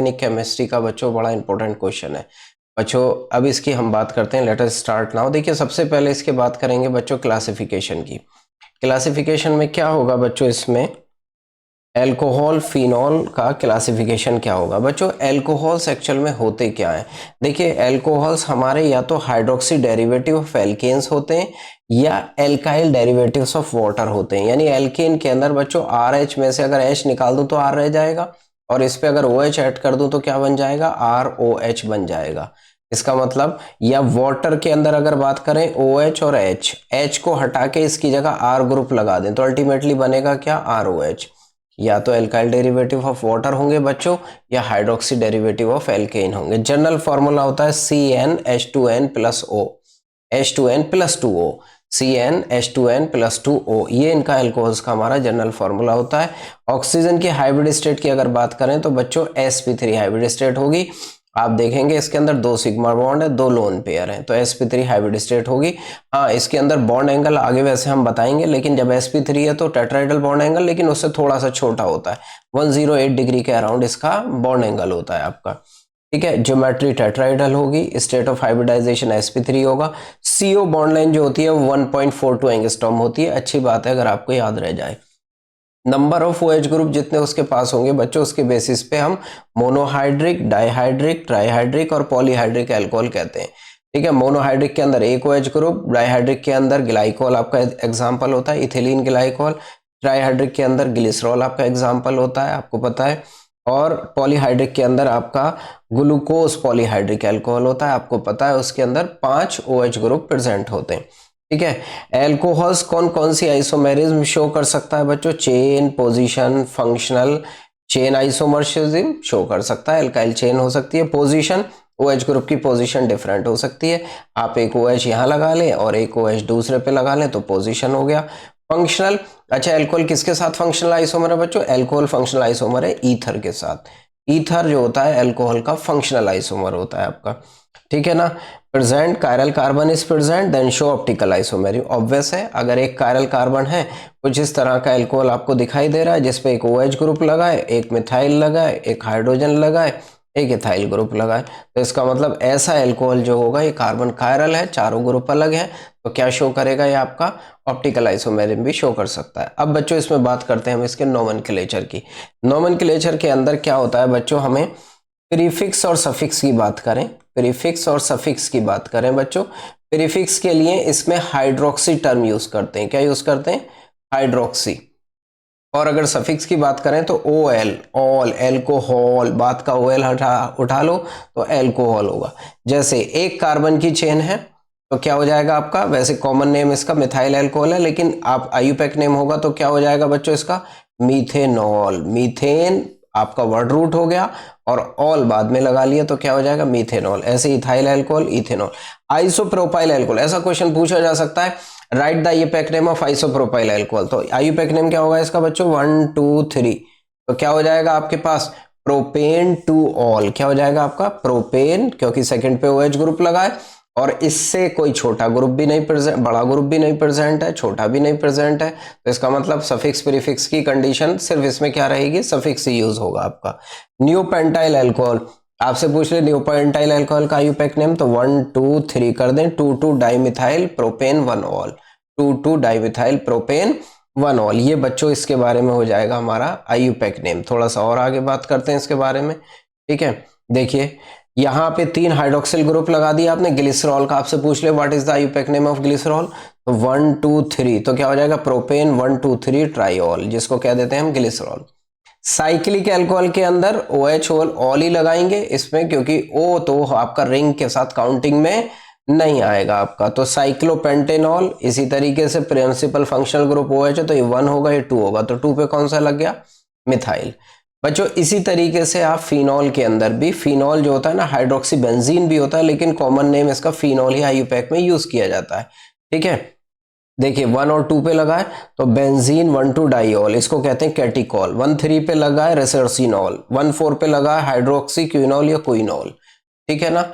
Inorganic chemistry का बच्चों बड़ा इंपॉर्टेंट क्वेश्चन है बच्चों। अब इसकी हम बात करते हैं, लेट अस स्टार्ट नाउ। देखिए सबसे पहले इसके बात करेंगे बच्चों क्लासिफिकेशन की। क्लासिफिकेशन में क्या होगा बच्चों, इसमें एल्कोहल फिनॉल का क्लासिफिकेशन क्या होगा बच्चों। एल्कोहल्स एक्चुअल में होते क्या हैं, देखिए एल्कोहल्स हमारे या तो हाइड्रोक्सी डेरिवेटिव ऑफ एल्केन्स होते हैं या एल्काइल डेरिवेटिव्स ऑफ वाटर होते हैं। यानी एल्केन के अंदर बच्चों RH में से अगर H निकाल दूं तो R रह जाएगा, और इस पे अगर OH ऐड कर दूं तो क्या बन जाएगा, ROH बन जाएगा। इसका मतलब, या वाटर के अंदर अगर बात करें OH और H को हटा के इसकी जगह R ग्रुप लगा दें तो अल्टीमेटली बनेगा क्या, ROH। या तो एल्काइल डेरिवेटिव ऑफ वाटर होंगे बच्चों या हाइड्रोक्सी डेरिवेटिव ऑफ एल्केन होंगे। जनरल फॉर्मूला होता है CnH2n+O, H2n+2O, CnH2n+2O, ये इनका एल्कोहल्स का हमारा जनरल फॉर्मूला होता है। ऑक्सीजन की हाइब्रिड स्टेट की अगर बात करें तो बच्चों sp3 हाइब्रिड स्टेट होगी। आप देखेंगे इसके अंदर 2 सिग्मा बॉन्ड है, 2 लोन पेयर है, तो sp3 हाइब्रिड स्टेट होगी। हाँ, इसके अंदर बॉन्ड एंगल आगे वैसे हम बताएंगे, लेकिन जब sp3 है तो टेट्राहेड्रल बॉन्ड एंगल, लेकिन उससे थोड़ा सा छोटा होता है, 108 डिग्री के अराउंड इसका बॉन्ड एंगल होता है आपका। ठीक है, ज्योमेट्री टेट्राहेड्रल होगी, स्टेट ऑफ हाइब्रिडाइजेशन sp3 होगा। CO बॉन्ड लाइन जो होती है वो 1.42 एंगस्ट्रॉम होती है। अच्छी बात है अगर आपको याद रह जाए। नंबर ऑफ OH ग्रुप जितने उसके पास होंगे बच्चों, उसके बेसिस पे हम मोनोहाइड्रिक, डाइहाइड्रिक, ट्राइहाइड्रिक और पॉलीहाइड्रिक अल्कोहल कहते हैं। ठीक है, मोनोहाइड्रिक के अंदर एक OH ग्रुप, डाइहाइड्रिक के अंदर ग्लाइकोल आपका एग्जांपल होता है, इथिलीन ग्लाइकोल। ट्राइहाइड्रिक के अंदर ग्लिसरॉल आपका एग्जांपल होता है, आपको पता है। और पॉलीहाइड्रिक के अंदर आपका ग्लूकोज पॉलीहाइड्रिक अल्कोहल होता है, आपको पता है। उसके अंदर 5 OH ग्रुप प्रेजेंट होते हैं। ठीक है, एल्कोहल्स कौन कौन सी आइसोमेरिज्म शो कर सकता है बच्चों, chain, position, functional. Chain isomerism show कर सकता है, एल्काइल चेन हो सकती है। पोजीशन, OH ग्रुप की पोजीशन डिफरेंट हो सकती है, आप एक OH यहाँ लगा लें और एक OH दूसरे पे लगा लें तो पोजीशन हो गया। फंक्शनल, अच्छा अल्कोहल किसके साथ फंक्शनल आइसोमर है बच्चों, एल्कोहल फंक्शनल आइसोमर है ईथर के साथ। ईथर जो होता है अल्कोहल का फंक्शनल आइसोमर होता है आपका। ठीक है ना। Present chiral carbon is present then show optical isomerism. Obvious है, अगर एक कायरल कार्बन है, कुछ इस तरह का अल्कोहल आपको दिखाई दे रहा है जिसपे एक OH ग्रुप लगा है, एक मिथाइल लगा है, एक हाइड्रोजन लगा है, एक इथाइल ग्रुप लगा है, तो इसका मतलब ऐसा अल्कोहल जो होगा ये कार्बन कायरल है, चारों ग्रुप अलग है, तो क्या शो करेगा ये आपका ऑप्टिकल आइसोमेरिज्म भी शो कर सकता है। अब बच्चों इसमें बात करते हैं हम इसके नोमेनक्लेचर की। नोमेनक्लेचर के अंदर क्या होता है बच्चों, हमें प्रीफिक्स और सफिक्स की बात करें, प्रीफिक्स और सफिक्स की बात करें बच्चों। प्रीफिक्स के लिए इसमें हाइड्रोक्सी टर्म यूज करते हैं, क्या यूज करते हैं, हाइड्रोक्सी। और अगर सफिक्स की बात करें तो OL, ऑल, एल्कोहल, बात का OL उठा लो तो एल्कोहल होगा। जैसे एक कार्बन की चेन है तो क्या हो जाएगा आपका, वैसे कॉमन नेम इसका मिथाइल एल्कोहल है, लेकिन आप आयुपैक नेम होगा तो क्या हो जाएगा बच्चों इसका, मीथेनॉल। मीथेन आपका वर्ड रूट हो गया और ऑल बाद में लगा लिया तो क्या हो जाएगा, मीथेनॉल। ऐसे ethyl alcohol, ethanol. Isopropyl alcohol, ऐसा क्वेश्चन पूछा जा सकता है, right the IUPAC name of isopropyl alcohol. तो आयुपैक नेम क्या होगा इसका बच्चों, 1 2 3, तो क्या हो जाएगा आपके पास, प्रोपेन टू ऑल। क्या हो जाएगा आपका, प्रोपेन, क्योंकि सेकंड पे OH ग्रुप लगा है और इससे कोई छोटा ग्रुप भी नहीं प्रेजेंट, बड़ा ग्रुप भी नहीं प्रेजेंट है, छोटा भी नहीं प्रेजेंट है, तो इसका मतलब सफिक्स प्रीफिक्स की कंडीशन सिर्फ इसमें क्या रहेगी, सफिक्स ही यूज होगा आपका। न्यू पेंटाइल एल्कोहल, आपसे पूछ ले न्यू पेंटाइल एल्कोहल का आयुपैक नेम, तो 1 2 3 कर दें, 2 dimethyl propane 1 all, 2 dimethyl propane 1 all. ये बच्चों इसके बारे में हो जाएगा हमारा आयुपैक नेम। थोड़ा सा और आगे बात करते हैं इसके बारे में। ठीक है, देखिए यहाँ पे 3 हाइड्रोक्सिल ग्रुप लगा दिया आपने। ग्लिसरॉल का आपसे पूछ ले what is the IUPAC name of glycerol, तो 1 2 3, तो क्या हो जाएगा, प्रोपेन 1 2 3 ट्राइऑल, जिसको कह देते हैं हम ग्लिसरॉल। साइक्लिक अल्कोहल के अंदर OH ऑल ही लगाएंगे इसमें, क्योंकि O तो आपका रिंग के साथ काउंटिंग में नहीं आएगा आपका, तो साइक्लोपेंटेनॉल। इसी तरीके से प्रिंसिपल फंक्शनल ग्रुप OH है तो ये 1 होगा, ये 2 होगा, तो 2 पे कौन सा लग गया, मिथाइल। बच्चों इसी तरीके से आप फिनॉल के अंदर भी, फिनॉल जो होता है ना, हाइड्रोक्सी बेंजीन भी होता है, लेकिन कॉमन नेम इसका फिनॉल ही आयुपैक में यूज किया जाता है। ठीक है, देखिए 1 और 2 पे लगा है तो बेंजीन 1 2 डाइऑल, इसको कहते हैं कैटिकॉल। 1 3 पे लगा है रेसरसिनॉल, 1 4 पे लगा है हाइड्रोक्सी क्विनॉल या क्विनॉल। ठीक है ना,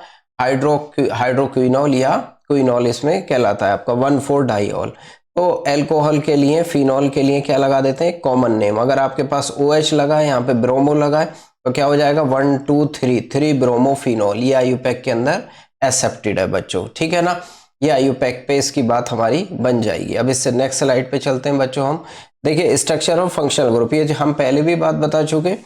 हाइड्रोक्विनॉल या क्विनॉल इसमें कहलाता है आपका 1 4 डाइऑल। तो एल्कोहल के लिए, फिनॉल के लिए क्या लगा देते हैं, कॉमन नेम। अगर आपके पास OH लगा है, यहाँ पे ब्रोमो लगा है, तो क्या हो जाएगा 1 2 3 3 ब्रोमोफिनॉल, ये आईयूपैक के अंदर एक्सेप्टेड है बच्चों, ठीक है ना। ये आईयूपैक पे इसकी बात हमारी बन जाएगी। अब इससे नेक्स्ट स्लाइड पे चलते हैं बच्चों हम। देखिए स्ट्रक्चर और फंक्शनल ग्रुप, ये जो हम पहले भी बात बता चुके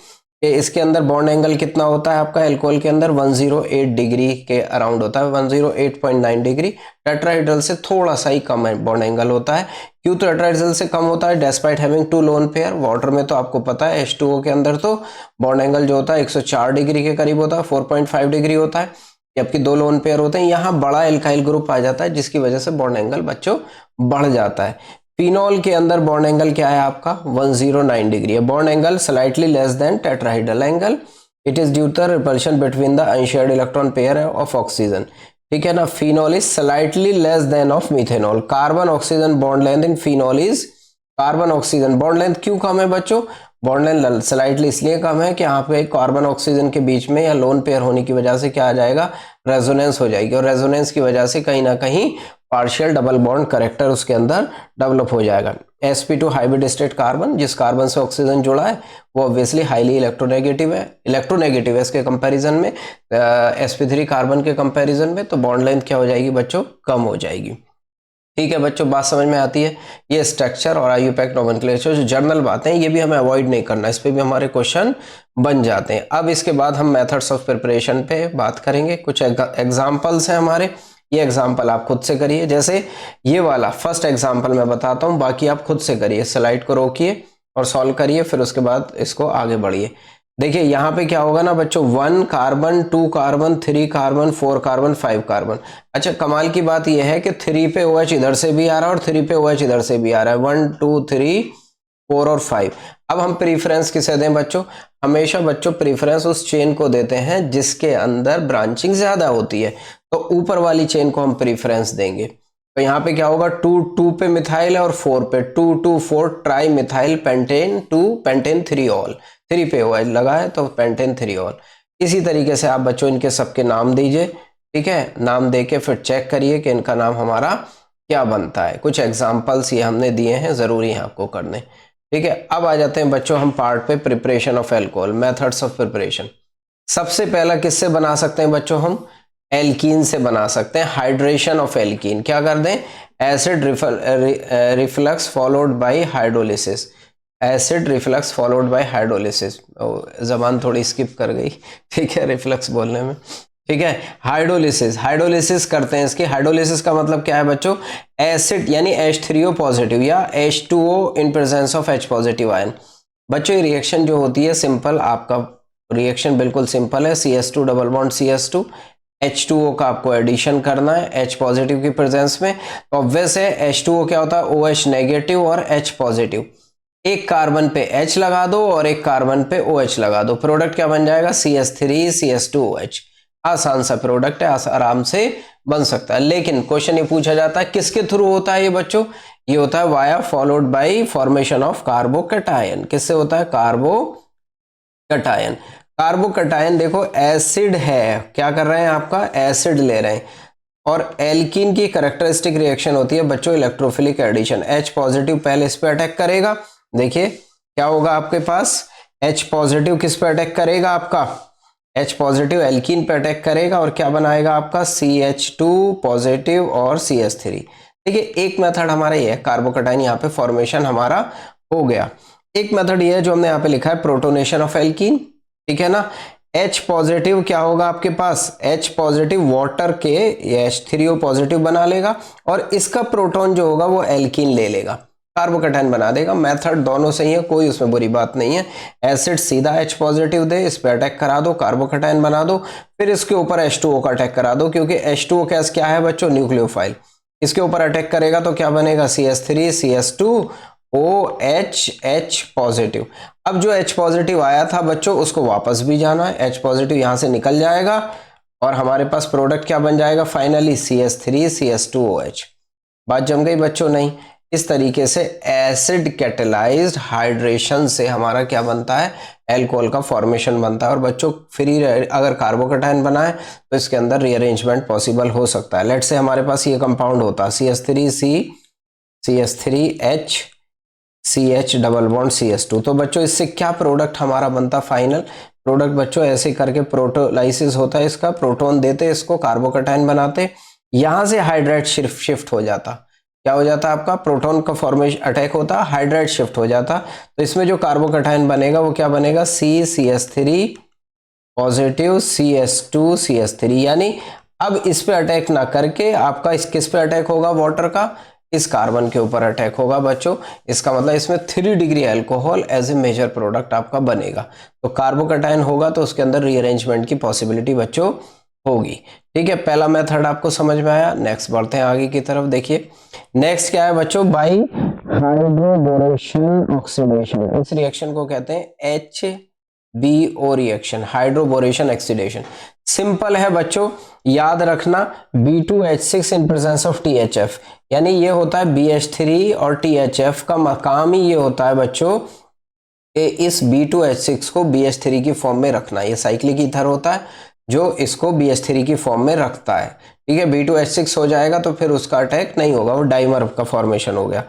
कि इसके अंदर बॉन्ड एंगल कितना होता है आपका एल्कोहल के अंदर 108 डिग्री के अराउंड होता है, 108.9 डिग्री। टेट्राहेड्रल से थोड़ा सा ही कम है बॉन्ड एंगल होता है। क्यों टेट्राहेड्रल से कम होता है? Despite having 2 lone pair. Water में तो आपको पता है H2O के अंदर तो बॉन्ड एंगल जो होता है 104 डिग्री के करीब होता है, 4.5 डिग्री होता है, जबकि 2 लोन पेयर होते हैं। यहाँ बड़ा एल्काइल ग्रुप आ जाता है जिसकी वजह से बॉन्ड एंगल बच्चों बढ़ जाता है। फिनॉल के अंदर बॉन्ड एंगल क्या है आपका 109 डिग्री है। Bond angle slightly less than tetrahedral angle, it is due to repulsion between the unshared electron pair of oxygen, ठीक है ना। Phenol is slightly less than of methanol. Carbon oxygen bond length in phenol is, carbon oxygen bond length क्यों कम है बच्चों? Bond length slightly इसलिए कम है कि यहाँ पे कार्बन ऑक्सीजन के बीच में या लोन पेयर होने की वजह से क्या आ जाएगा, रेजोनेंस हो जाएगी, और रेजोनेंस की वजह से कहीं ना कहीं पार्शियल डबल बॉन्ड करेक्टर उसके अंदर डेवलप हो जाएगा। sp2 हाइब्रिड स्टेट कार्बन, जिस कार्बन से ऑक्सीजन जुड़ा है वो ऑब्वियसली हाईली इलेक्ट्रोनेगेटिव है, इलेक्ट्रोनेगेटिव है इसके कंपैरिजन में, sp3 कार्बन के कंपैरिजन में, तो बॉन्ड लेंथ क्या हो जाएगी बच्चों, कम हो जाएगी। ठीक है बच्चों, बात समझ में आती है। ये स्ट्रक्चर और आईयूपैक नोमेनक्लेचर जो जर्नल बातें हैं ये भी हमें अवॉइड नहीं करना, इस पे भी हमारे क्वेश्चन बन जाते हैं। अब इसके बाद हम मेथड्स ऑफ प्रिपरेशन पे बात करेंगे। कुछ एग्जांपल्स हैं हमारे, ये एग्जाम्पल आप खुद से करिए। जैसे ये वाला फर्स्ट एग्जाम्पल मैं बताता हूँ, बाकी आप खुद से करिए। स्लाइड को रोकिए और सॉल्व करिए, फिर उसके बाद इसको आगे बढ़िए। देखिए यहाँ पे क्या होगा ना बच्चों, 1 carbon 2 carbon 3 carbon 4 carbon 5 carbon. अच्छा कमाल की बात यह है कि 3 पे OH इधर से भी आ रहा है और 3 पे OH इधर से भी आ रहा है, 1 2 3 4 और 5। अब हम प्रीफरेंस किसे दें बच्चों? हमेशा बच्चों प्रीफरेंस उस चेन को देते हैं जिसके अंदर ब्रांचिंग ज्यादा होती है, तो ऊपर वाली चेन को हम प्रीफरेंस देंगे। तो यहाँ पे क्या होगा, 2 पे मिथाइल है और 4 पे, 2 2 4 tri methyl pentane 2 pentane 3 all, 3 पे OH लगा है तो पेंटेन 3 ऑल। इसी तरीके से आप बच्चों इनके सबके नाम दीजिए, ठीक है। नाम दे के फिर चेक करिए कि इनका नाम हमारा क्या बनता है। कुछ एग्जाम्पल्स ये हमने दिए हैं, जरूरी है आपको करने, ठीक है। अब आ जाते हैं बच्चों हम पार्ट पे, preparation of alcohol, methods of preparation. सबसे पहला किससे बना सकते हैं बच्चों हम? एल्कीन से बना सकते हैं। हाइड्रेशन ऑफ एल्कीन, क्या कर दें, acid reflux followed by hydrolysis, acid reflux followed by hydrolysis. जबान थोड़ी स्किप कर गई, ठीक है, रिफ्लक्स बोलने में, ठीक है। हाइड्रोलिसिस, हाइड्रोलिसिस करते हैं इसकी। हाइड्रोलिसिस का मतलब क्या है बच्चों, एसिड यानी H3O पॉजिटिव या H2O in presence of H positive ion. बच्चों ये रिएक्शन जो होती है सिंपल, आपका रिएक्शन बिल्कुल सिंपल है, CS2 double bond CS2, H2O का आपको एडिशन करना है H पॉजिटिव की प्रेजेंस में। तो ऑब्वियस है H2O क्या होता है, OH नेगेटिव और H पॉजिटिव। एक कार्बन पे H लगा दो और एक कार्बन पे OH लगा दो, प्रोडक्ट क्या बन जाएगा, CS3 CS2OH। आसान सा प्रोडक्ट है, आराम से बन सकता है। लेकिन क्वेश्चन ये पूछा जाता है किसके थ्रू होता है ये बच्चों, ये होता है via followed by formation of carbocation. किससे होता है, कार्बोकैटायन। कार्बोकैटायन देखो एसिड है, क्या कर रहे हैं आपका, एसिड ले रहे हैं, और एल्कीन की कैरेक्टरिस्टिक रिएक्शन होती है बच्चों इलेक्ट्रोफिलिक एडिशन। H पॉजिटिव पहले इस पे अटैक करेगा, देखिए क्या होगा आपके पास, H पॉजिटिव किस पे अटैक करेगा आपका, H पॉजिटिव एल्कीन पे अटैक करेगा और क्या बनाएगा आपका, CH2 पॉजिटिव और CS3। देखिए एक मेथड हमारा ये है, कार्बोकैटायन यहाँ पे फॉर्मेशन हमारा हो गया। एक मेथड ये है जो हमने यहाँ पे लिखा है, प्रोटोनेशन ऑफ एल्कीन, ठीक है ना। H पॉजिटिव क्या होगा आपके पास, H पॉजिटिव वाटर के H3O पॉजिटिव बना लेगा और इसका प्रोटॉन जो होगा वो एल्कीन ले लेगा, कार्बोकैटायन बना देगा। मेथड दोनों सही है, कोई उसमें बुरी बात नहीं है। एसिड सीधा H पॉजिटिव दे, इस पे अटैक करा दो, कार्बोकैटायन बना दो, फिर इसके ऊपर H2O का अटैक करा दो, क्योंकि H2O गैस क्या है बच्चों, न्यूक्लियोफाइल। इसके ऊपर अटैक करेगा तो क्या बनेगा, CS3 CS2 OH H positive. अब जो H पॉजिटिव आया था बच्चों उसको वापस भी जाना है, H पॉजिटिव यहां से निकल जाएगा और हमारे पास प्रोडक्ट क्या बन जाएगा फाइनली, CS3 CS2OH। बात जम गई बच्चों, नहीं। इस तरीके से एसिड कैटेलाइज्ड हाइड्रेशन से हमारा क्या बनता है, एल्कोहल का फॉर्मेशन बनता है। और बच्चों फ्री अगर कार्बोकैटायन बनाए तो इसके अंदर रीअरेंजमेंट पॉसिबल हो सकता है। लेट से हमारे पास ये कंपाउंड होता है CH3C CH3H CH double bond CS2, तो बच्चों इससे क्या प्रोडक्ट हमारा बनता फाइनल, प्रोडक्ट बच्चों ऐसे करके प्रोटोलाइसिस होता है इसका, प्रोटॉन देते इसको, कार्बोकैटायन बनाते, यहां से हाइड्राइड शिफ्ट हो जाता, क्या हो जाता आपका, प्रोटॉन का फॉर्मेशन अटैक होता, हाइड्राइड शिफ्ट हो जाता, तो इसमें जो कार्बोकैटायन बनेगा वो क्या बनेगा, CCS3 पॉजिटिव CH2CH3, यानी अब इस पे अटैक ना करके आपका इस किस पे अटैक होगा, वाटर का, इस कार्बन के ऊपर अटैक होगा बच्चों। इसका मतलब इसमें 3 degree alcohol as a major product आपका बनेगा। तो कार्बोकैटायन होगा तो उसके अंदर रीअरेंजमेंट की पॉसिबिलिटी बच्चों होगी। ठीक है, पहला मेथड आपको समझ में आया। नेक्स्ट बढ़ते हैं आगे की तरफ। देखिए नेक्स्ट क्या है बच्चों, बाई हाइड्रोबोरेशन ऑक्सीडेशन। इस रिएक्शन को कहते हैं HBO reaction, hydroboration oxidation. Simple है बच्चों, याद रखना B2H6 in presence of THF, यानी ये होता है BH3 और THF का मकाम ही ये होता है बच्चों कि इस B2H6 को BH3 की फॉर्म में रखना। ये साइक्लिक ईथर होता है जो इसको BH3 की फॉर्म में रखता है। ठीक है, B2H6 हो जाएगा तो फिर उसका अटैक नहीं होगा, वो डाइमर का फॉर्मेशन हो गया।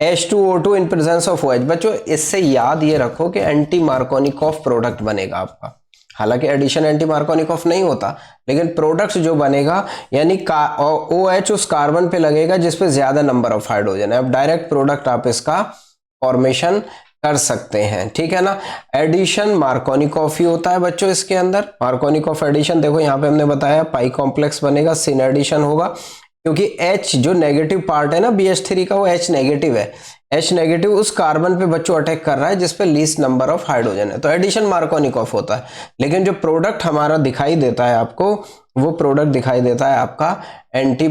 H2O2 in presence of OH, बच्चों इससे याद ये रखो कि एंटी मार्कोनिकॉफ प्रोडक्ट बनेगा आपका। हालांकि एडिशन एंटी मार्कोनिकॉफ नहीं होता, लेकिन प्रोडक्ट जो बनेगा यानी OH उस कार्बन पे लगेगा जिसपे ज्यादा नंबर ऑफ हाइड्रोजन है। अब डायरेक्ट प्रोडक्ट आप इसका फॉर्मेशन कर सकते हैं। ठीक है ना, एडिशन मार्कोनिकॉफ ही होता है बच्चों इसके अंदर। मार्कोनिकॉफ एडिशन देखो यहाँ पे हमने बताया पाई कॉम्प्लेक्स बनेगा, सिन एडिशन होगा, क्योंकि H जो नेगेटिव पार्ट है ना BH3 का, वो H नेगेटिव है। H नेगेटिव उस कार्बन पे बच्चों अटैक कर रहा है जिसपे लीस्ट नंबर ऑफ हाइड्रोजन है, तो एडिशन मार्कोनिकॉफ होता है। लेकिन जो प्रोडक्ट हमारा दिखाई देता है आपको, वो प्रोडक्ट दिखाई देता है आपका एंटी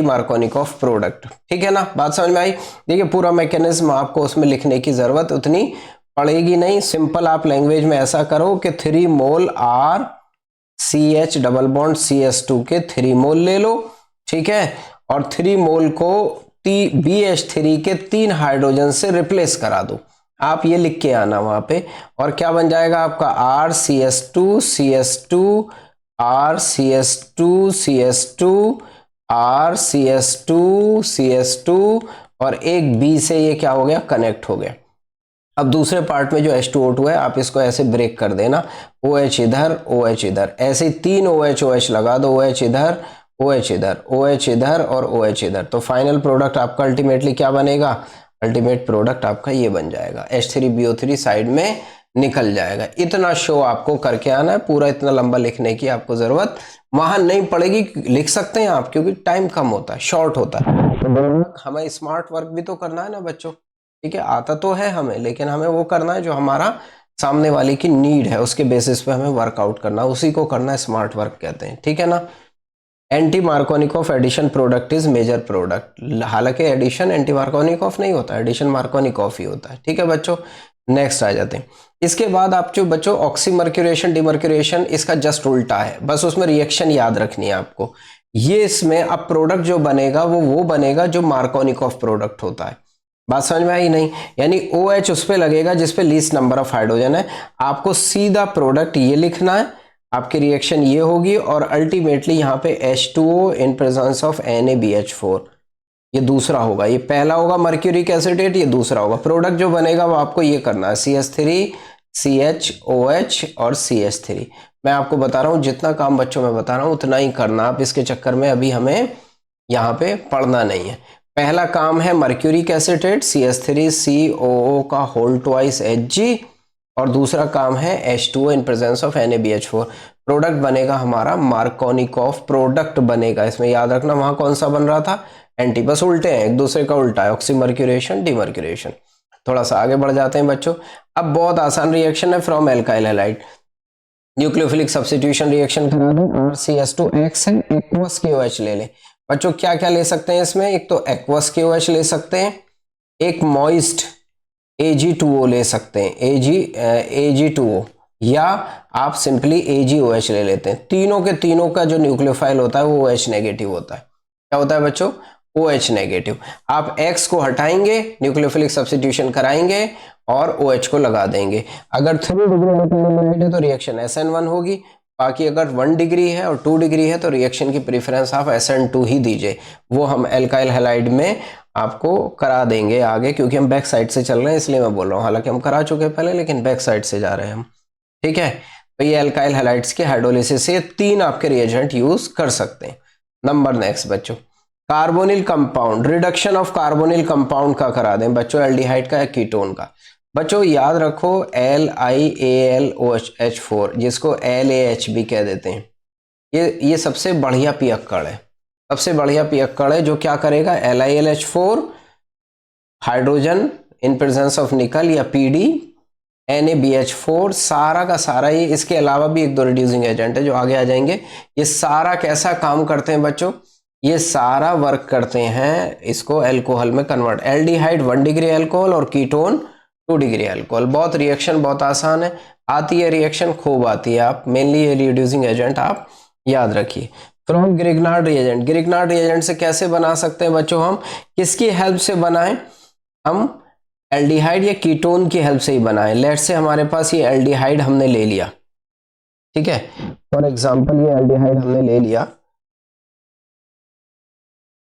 मार्कोनिकॉफ प्रोडक्ट। ठीक है ना, बात समझ में आई। देखिए पूरा मैकेनिज्म आपको उसमें लिखने की जरूरत उतनी पड़ेगी नहीं। सिंपल आप लैंग्वेज में ऐसा करो कि 3 मोल R CH double bond CH2 के 3 मोल ले लो। ठीक है, और 3 मोल को BH3 के 3 हाइड्रोजन से रिप्लेस करा दो। आप ये लिख के आना वहां पे, और क्या बन जाएगा आपका RCH2 CH2 RCH2 CH2 RCH2 CH2 और एक B से ये क्या हो गया, कनेक्ट हो गया। अब दूसरे पार्ट में जो H2O2 है आप इसको ऐसे ब्रेक कर देना, OH इधर OH इधर, ऐसे 3 OH लगा दो, OH इधर OH इधर OH इधर और OH इधर। तो फाइनल प्रोडक्ट आपका अल्टीमेटली क्या बनेगा, अल्टीमेट प्रोडक्ट आपका ये बन जाएगा, H3BO3 साइड में निकल जाएगा। इतना शो आपको करके आना है, पूरा इतना लंबा लिखने की आपको जरूरत वहां नहीं पड़ेगी, लिख सकते हैं आप क्योंकि टाइम कम होता है, शॉर्ट होता है। तो हमें स्मार्ट वर्क भी तो करना है ना बच्चों। ठीक है, आता तो है हमें, लेकिन हमें वो करना है जो हमारा सामने वाले की नीड है, उसके बेसिस पे हमें वर्कआउट करना, उसी को करना स्मार्ट वर्क कहते हैं। ठीक है ना, anti Markovnikov addition product is major product. हालांकि एडिशन एंटी मार्कोनिकॉफ नहीं होता, एडिशन मार्कोनिकॉफ ही होता है। ठीक है बच्चों, नेक्स्ट आ जाते हैं। इसके बाद आप जो बच्चों ऑक्सीमर्क्यूरेशन डिमर्क्यूरेशन, इसका जस्ट उल्टा है, बस उसमें रिएक्शन याद रखनी है आपको। ये इसमें अब प्रोडक्ट जो बनेगा वो बनेगा जो मार्कोनिकॉफ प्रोडक्ट होता है। बात समझ में आई नहीं, यानी OH उस पे लगेगा जिसपे लीस्ट नंबर ऑफ हाइड्रोजन है। आपको सीधा प्रोडक्ट ये लिखना है, आपकी रिएक्शन ये होगी, और अल्टीमेटली यहाँ पे H2O in presence of NaBH4, ये दूसरा होगा, ये पहला होगा मर्क्यूरिक एसिडेट, ये दूसरा होगा। प्रोडक्ट जो बनेगा वो आपको ये करना है, CH3 CHOH और CH3। मैं आपको बता रहा हूँ जितना काम बच्चों में बता रहा हूँ उतना ही करना, आप इसके चक्कर में अभी हमें यहाँ पे पढ़ना नहीं है। पहला काम है मर्क्यूरिक एसिडेट CH3COO का होल ट्वाइस Hg, और दूसरा काम है H2O in presence of NaBH4। Product बनेगा हमारा मार्कोनिकॉफ प्रोडक्ट बनेगा। इसमें याद रखना वहां कौन सा बन रहा था, एंटी, बस उल्टे हैं, एक दूसरे का उल्टा है, ऑक्सीमर्क्यूरेशन डिमर्क्यूरेशन। थोड़ा सा आगे बढ़ जाते हैं बच्चों। अब बहुत आसान रिएक्शन है, from alkyl halide nucleophilic substitution reaction करा दो। RCH2X है, एक्वस KOH ले ले बच्चों। क्या क्या ले सकते हैं इसमें, एक तो एक्वस KOH ले सकते हैं, एक मॉइस्ट Ag2O ले सकते हैं, Ag2O, या आप सिंपली AgOH ले लेते हैं। तीनों के तीनों का जो न्यूक्लियोफाइल होता है वो OH नेगेटिव होता है। क्या होता है बच्चों, OH नेगेटिव। आप X को हटाएंगे, न्यूक्लियोफिलिक सब्स्टिट्यूशन कराएंगे और OH को लगा देंगे। अगर 3 डिग्री एल्काइल है तो रिएक्शन SN1 होगी, बाकी अगर 1 डिग्री है और 2 डिग्री है तो रिएक्शन की प्रेफरेंस आप SN2 ही दीजिए। वो हम एल्काइल हैलाइड में आपको करा देंगे आगे, क्योंकि हम बैक साइड से चल रहे हैं इसलिए मैं बोल रहा हूँ, हालांकि हम करा चुके हैं पहले लेकिन बैक साइड से जा रहे हैं हम। ठीक है, तो ये अल्काइल हैलाइड्स के हाइड्रोलिसिस से 3 आपके रिएजेंट यूज कर सकते हैं। नंबर नेक्स्ट बच्चों, carbonyl compound, reduction of carbonyl compound का करा दें बच्चों, एल्डिहाइड का या कीटोन का। बच्चों याद रखो LiAlOH4 जिसको LAH भी कह देते हैं, ये सबसे बढ़िया पियक्कड़ है, सबसे बढ़िया पियक्कड़ है जो क्या करेगा, LiLH4 hydrogen in presence of निकल या PD NaBH4 सारा का सारा, ये इसके अलावा भी एक दो रिड्यूसिंग एजेंट है जो आगे आ जाएंगे। ये सारा कैसा काम करते हैं बच्चों, ये सारा वर्क करते हैं इसको अल्कोहल में कन्वर्ट। एल्डिहाइड 1 डिग्री अल्कोहल और कीटोन 2 डिग्री अल्कोहल। बहुत रिएक्शन बहुत आसान है, आती है रिएक्शन खूब आती है। आप मेनली ये रिड्यूसिंग एजेंट आप याद रखिए। From Grignard reagent, Grignard reagent से कैसे बना सकते हैं बच्चों हम, किसकी हेल्प से बनाएं, हम एल्डिहाइड या कीटोन की हेल्प से ही बनाएं। लेट से हमारे पास ये एल्डिहाइड हमने ले लिया, ठीक है, फॉर एग्जांपल ये एल्डिहाइड हमने ले लिया,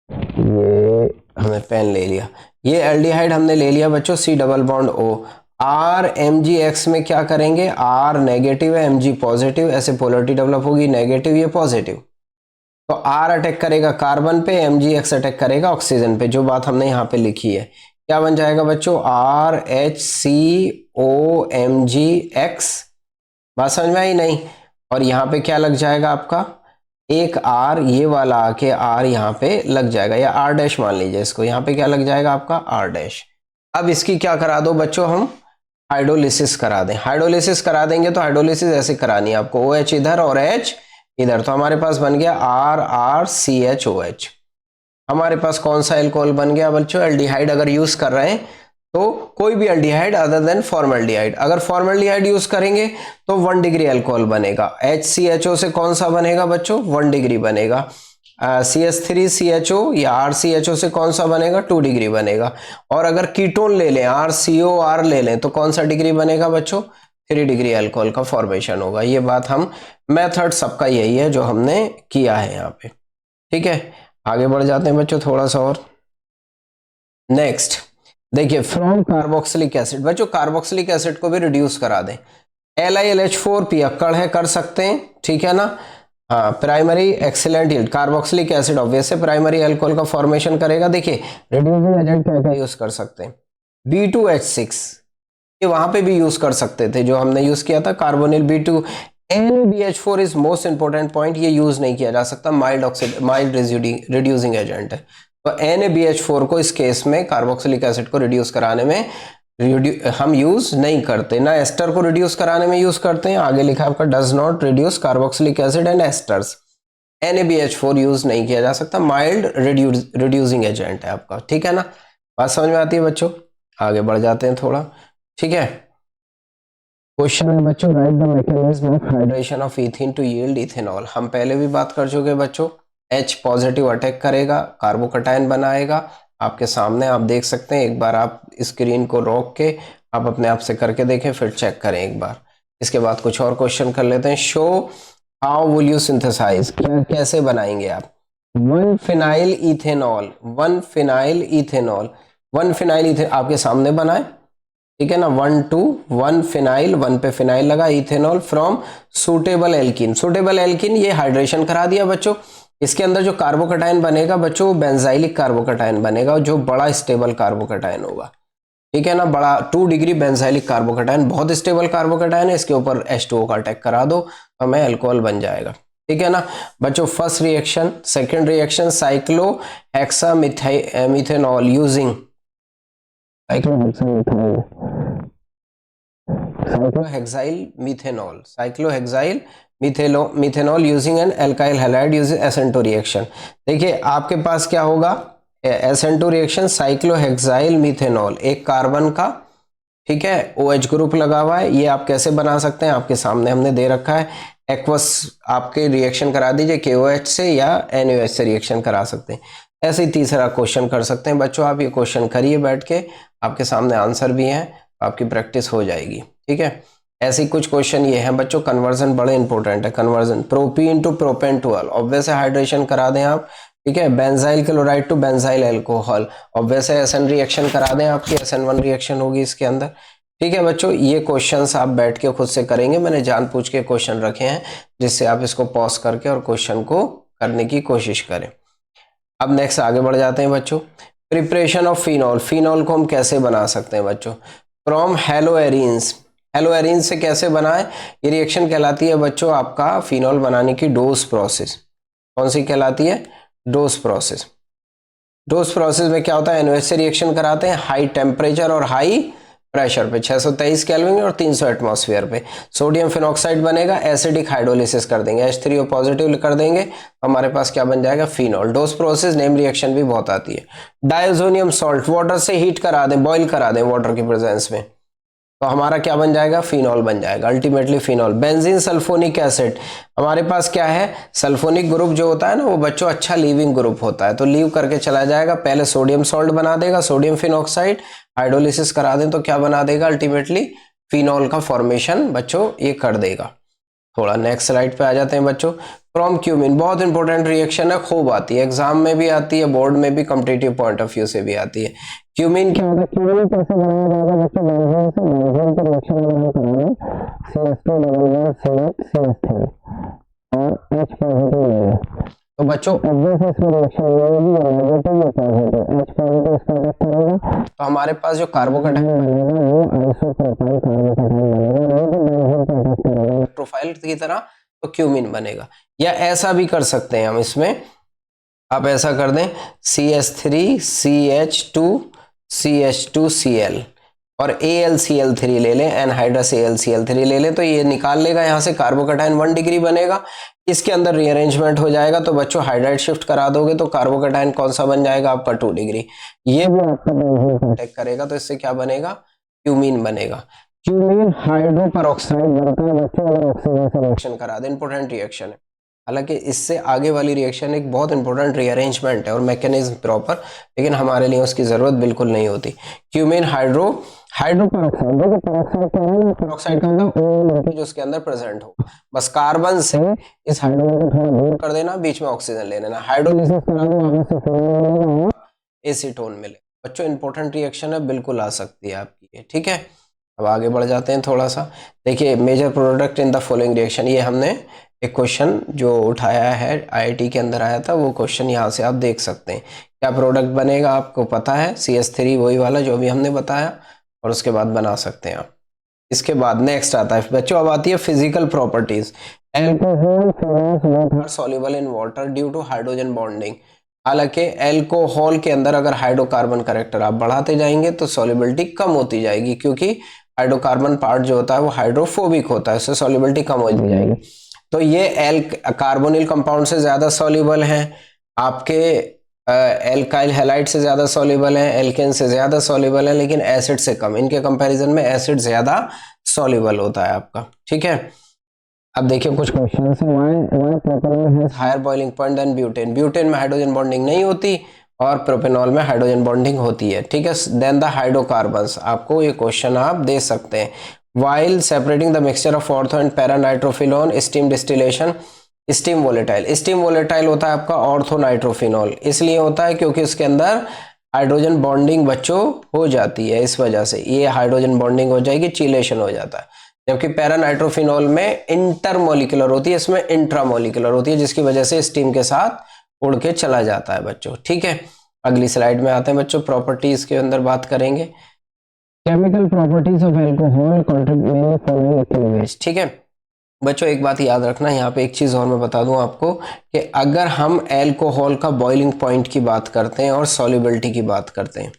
ये हमने पेन ले लिया, ये एल्डिहाइड हमने ले लिया बच्चों, C double bond O, R MgX में क्या करेंगे, R नेगेटिव है Mg पॉजिटिव, ऐसे पोलरिटी डेवलप होगी, नेगेटिव ये पॉजिटिव, तो R अटैक करेगा कार्बन पे, MgX अटैक करेगा ऑक्सीजन पे, जो बात हमने यहाँ पे लिखी है। क्या बन जाएगा बच्चों, RHCOMgX, बात समझ में आई नहीं, और यहाँ पे क्या लग जाएगा आपका, एक R ये वाला आके R यहाँ पे लग जाएगा, या R डैश मान लीजिए इसको, यहाँ पे क्या लग जाएगा आपका R डैश। अब इसकी क्या करा दो बच्चों, हम हाइड्रोलिसिस करा दें। हाइड्रोलिसिस करा देंगे तो हाइड्रोलिसिस ऐसे करानी है आपको, OH इधर और H इधर, तो हमारे पास बन गया RRCHOH। हमारे पास कौन सा एल्कोहल बन गया बच्चों, एल्डिहाइड अगर यूज कर रहे हैं तो कोई भी एल्डिहाइड अदर देन फॉर्मल्डिहाइड। अगर फॉर्मल्डिहाइड यूज करेंगे तो 1 डिग्री एल्कोहल बनेगा। HCHO से कौन सा बनेगा बच्चों, 1 डिग्री बनेगा। CH3CHO या RCHO से कौन सा बनेगा, 2 डिग्री बनेगा। और अगर कीटोन ले लें, RCOR ले लें, तो कौन सा डिग्री बनेगा बच्चों, 3 डिग्री एल्कोहल का फॉर्मेशन होगा। ये बात हम, मेथड सबका यही है जो हमने किया है यहाँ पे, ठीक है। आगे बढ़ जाते हैं बच्चों थोड़ा सा और। नेक्स्ट देखिए, फ्रॉम कार्बोक्सिलिक एसिड, बच्चों कार्बोक्सिलिक एसिड को भी रिड्यूस करा दें। LiLH4 पियक्कड़ है, कर सकते हैं, ठीक है ना। हाँ, primary excellent yield, carboxylic acid obvious है प्राइमरी अल्कोहल का फॉर्मेशन करेगा। देखिए रिड्यूसिंग एजेंट क्या क्या यूज कर सकते हैं, B2H6 ये वहां पे भी यूज कर सकते थे जो हमने यूज किया था, carbonyl B2। NaBH4 is most important point, ये यूज नहीं किया जा सकता, माइल्ड रिड्यूसिंग एजेंट है। तो NaBH4 को इस केस में कार्बोक्सिलिक एसिड को रिड्यूस कराने में हम यूज नहीं करते, ना एस्टर को रिड्यूस कराने में यूज करते हैं। आगे लिखा आपका does not reduce carboxylic acid and asters, NaBH4 use नहीं किया जा सकता, माइल्ड रिड्यूसिंग एजेंट है आपका, ठीक है ना। बात समझ में आती है बच्चों, आगे बढ़ जाते हैं थोड़ा, ठीक है। क्वेश्चन है बच्चों, write the mechanism of hydration of ethene to yield ethanol. हम पहले भी बात कर चुके बच्चों, H पॉजिटिव अटैक करेगा, कार्बोकटायन बनाएगा, आपके सामने आप देख सकते हैं। एक बार आप स्क्रीन को रोक के आप अपने आप से करके देखें, फिर चेक करें एक बार। इसके बाद कुछ और क्वेश्चन कर लेते हैं। Show how will you synthesise, कैसे बनाएंगे आप 1 phenyl ethanol, 1 phenyl ethanol, 1 phenyl ethanol आपके सामने बनाए, ठीक है ना। 1 2 1 फिनाइल, 1 पे फिनाइल लगा, ethanol from suitable alkene. Suitable alkene ये हाइड्रेशन करा दिया बच्चों। इसके अंदर जो कार्बोकटायन बनेगा बच्चों वो बेंजाइलिक कार्बोकटायन बनेगा, जो बड़ा स्टेबल कार्बोकटायन होगा, ठीक है ना। बड़ा 2 डिग्री बेंजाइलिक कार्बोकटायन, बहुत स्टेबल कार्बोकटायन है, इसके ऊपर H2O का अटैक करा दो तो हमें अल्कोहल बन जाएगा, ठीक है ना बच्चों। First reaction, second reaction, cyclohexamethanol using cyclohexyl methanol using an alkyl halide using SN2 reaction. देखिए आपके पास क्या होगा, SN2 रिएक्शन, साइक्लोहेक्साइल मिथेनॉल, एक कार्बन का, ठीक है, OH ग्रुप लगा हुआ है। ये आप कैसे बना सकते हैं, आपके सामने हमने दे रखा है। एक्वस आपके रिएक्शन करा दीजिए KOH से या NaOH से रिएक्शन करा सकते हैं। ऐसे ही तीसरा क्वेश्चन कर सकते हैं बच्चों, आप ये क्वेश्चन करिए बैठ के, आपके सामने आंसर भी है, आपकी प्रैक्टिस हो जाएगी, ठीक है। ऐसे ही कुछ क्वेश्चन ये हैं बच्चों, कन्वर्जन बड़े इंपॉर्टेंट है। Conversion propene to propan two ol, obvious है हाइड्रेशन करा दें आप, ठीक है। Benzyl chloride to benzyl alcohol, obvious है SN रिएक्शन करा दें, आपकी SN1 रिएक्शन होगी इसके अंदर, ठीक है बच्चों, ये क्वेश्चंस आप बैठ के खुद से करेंगे, मैंने जानबूझ के क्वेश्चन रखे हैं जिससे आप इसको पॉज करके और क्वेश्चन को करने की कोशिश करें। अब नेक्स्ट आगे बढ़ जाते हैं बच्चों। प्रिपरेशन ऑफ फिनॉल, फिनॉल को हम कैसे बना सकते हैं बच्चों? फ्रॉम हेलोएरिन्स, हेलोएरिन्स से कैसे बनाएं? ये रिएक्शन कहलाती है बच्चों आपका फिनॉल बनाने की डोस प्रोसेस। कौन सी कहलाती है? डोस प्रोसेस। डोस प्रोसेस में क्या होता है? NOH से रिएक्शन कराते हैं हाई टेम्परेचर और हाई प्रेशर पे, 623 केल्विन और 300 एटमॉस्फेयर पे। सोडियम फिनॉक्साइड बनेगा, एसिडिक हाइड्रोलिसिस कर देंगे, H3O पॉजिटिव कर देंगे, हमारे पास क्या बन जाएगा? फिनॉल। डोस प्रोसेस, नेम रिएक्शन भी बहुत आती है। डायज़ोनियम सॉल्ट, वाटर से हीट करा दें, बॉईल करा दें वाटर की प्रेजेंस में, तो हमारा क्या बन जाएगा? फिनॉल बन जाएगा, ultimately phenol. Benzene sulphonic acid, हमारे पास क्या है? सल्फोनिक ग्रुप जो होता है ना वो बच्चों अच्छा लीविंग ग्रुप होता है, तो लीव करके चला जाएगा, पहले सोडियम सॉल्ट बना देगा, सोडियम फिनॉक्साइड, हाइड्रोलिसिस करा दें तो क्या बना देगा? अल्टीमेटली फिनॉल का फॉर्मेशन बच्चों ये कर देगा। थोड़ा नेक्स्ट स्लाइड पे आ जाते हैं बच्चों। फ्रॉम क्यूमिन, बहुत इंपॉर्टेंट रिएक्शन है, खूब आती है, एग्जाम में भी आती है, बोर्ड में भी, कॉम्पिटिटिव पॉइंट ऑफ व्यू से भी आती है। क्यूमिन क्या होता है? क्यूमिन कैसे बनाया जाएगा बच्चों? बेंजीन से, बेंजीन पर रिएक्शन बनाना कराना, CH2 CH3 और H पॉजिटिव लेगा, तो बच्चों ऑब्वियसली इसमें रिएक्शन होगी नेगेटिव या पॉजिटिव। H पॉजिटिव इसका अटैक करेगा तो हमारे पास जो कार्बोकैटायन बनेगा वो आइसोप्रोपाइल कार्बोकैटायन बनेगा, वो भी बेंजीन पर अटैक करेगा प्रोफाइल की तरह, तो क्यूमिन बनेगा। या ऐसा भी कर सकते हैं हम, इसमें आप ऐसा कर दें CH3 CH2 CH2Cl और AlCl3 ले लें, एनहाइड्रस AlCl3 ले लें, तो ये निकाल लेगा यहाँ से, कार्बोकैटायन 1 डिग्री बनेगा, इसके अंदर रीअरेंजमेंट हो जाएगा, तो बच्चों हाइड्राइड शिफ्ट करा दोगे तो कार्बोकैटायन कौन सा बन जाएगा आपका? 2 डिग्री। ये भी आपका बेंजीन को अटैक करेगा, तो इससे क्या बनेगा? क्यूमीन बनेगा। क्यूमीन हाइड्रो पेरोक्साइड बनता है बच्चों अगर ऑक्सीजन से रिएक्शन करा दे, इंपॉर्टेंट रिएक्शन है। हालांकि इससे आगे वाली रिएक्शन एक बहुत इंपॉर्टेंट रीअरेंजमेंट है और मैकेनिज्म प्रॉपर, लेकिन हमारे लिए उसकी जरूरत बिल्कुल नहीं होती। क्यूमीन हाइड्रो पेरोक्साइड, देखो पेरोक्साइड क्या है? पेरोक्साइड का मतलब ओ लिंकेज उसके अंदर प्रेजेंट हो, बस कार्बन से इस हाइड्रोजन को थोड़ा दूर कर देना, बीच में ऑक्सीजन ले लेना, हाइड्रोलिसिस करा दो, वहां से फिनॉल मिलेगा और एसीटोन मिले। बच्चों इंपॉर्टेंट रिएक्शन है, बिल्कुल आ सकती है आपकी, ठीक है। अब आगे बढ़ जाते हैं थोड़ा सा। देखिए major product in the following reaction, ये हमने एक क्वेश्चन जो उठाया है IIT के अंदर आया था, वो क्वेश्चन यहाँ से आप देख सकते हैं। क्या प्रोडक्ट बनेगा आपको पता है? CH3 वही वाला जो भी हमने बताया, और उसके बाद बना सकते हैं आप। इसके बाद नेक्स्ट आता है बच्चों, अब आती है physical properties. Alcohol both are soluble in water due to hydrogen bonding. हालांकि एल्कोहल के अंदर अगर हाइड्रोकार्बन कैरेक्टर आप बढ़ाते जाएंगे तो सॉल्युबिलिटी कम होती जाएगी, क्योंकि हाइड्रोकार्बन पार्ट जो होता है वो हाइड्रोफोबिक होता है, उससे सॉल्युबिलिटी कम होती जाएगी। तो ये कार्बोनिल कंपाउंड से ज्यादा सॉल्युबल हैं, आपके एल्काइल हैलाइड से ज्यादा सॉल्युबल है, एल्केन से ज्यादा सॉल्युबल है, लेकिन एसिड से कम। इनके कंपैरिजन में एसिड ज्यादा सॉल्युबल होता है आपका, ठीक है। अब देखिए कुछ क्वेश्चन है। Why propanol has higher boiling point than butane. Butane में हाइड्रोजन बॉन्डिंग नहीं होती और प्रोपेनॉल में हाइड्रोजन बॉन्डिंग होती है, ठीक है। देन द हाइड्रोकार्बन्स, आपको ये क्वेश्चन आप दे सकते हैं। While separating the mixture of ortho and para nitrophenol steam distillation, steam volatile. Steam volatile होता है आपका ऑर्थो नाइट्रोफिनॉल, इसलिए होता है क्योंकि उसके अंदर हाइड्रोजन बॉन्डिंग बच्चों हो जाती है, इस वजह से ये हाइड्रोजन बॉन्डिंग हो जाएगी, चिलेशन हो जाता है। जबकि पैरा नाइट्रोफिनॉल में इंटरमोलिकुलर होती है, इसमें इंट्रामोलिकुलर होती है, जिसकी वजह से स्टीम के साथ उड़ के चला जाता है बच्चों, ठीक है। अगली स्लाइड में आते हैं बच्चों, प्रॉपर्टीज के अंदर बात करेंगे। Chemical properties of alcohol contribute following cleavage, ठीक है बच्चों। एक बात याद रखना, यहाँ पे एक चीज और मैं बता दूं आपको कि अगर हम अल्कोहल का बॉइलिंग पॉइंट की बात करते हैं और सॉल्युबिलिटी की बात करते हैं,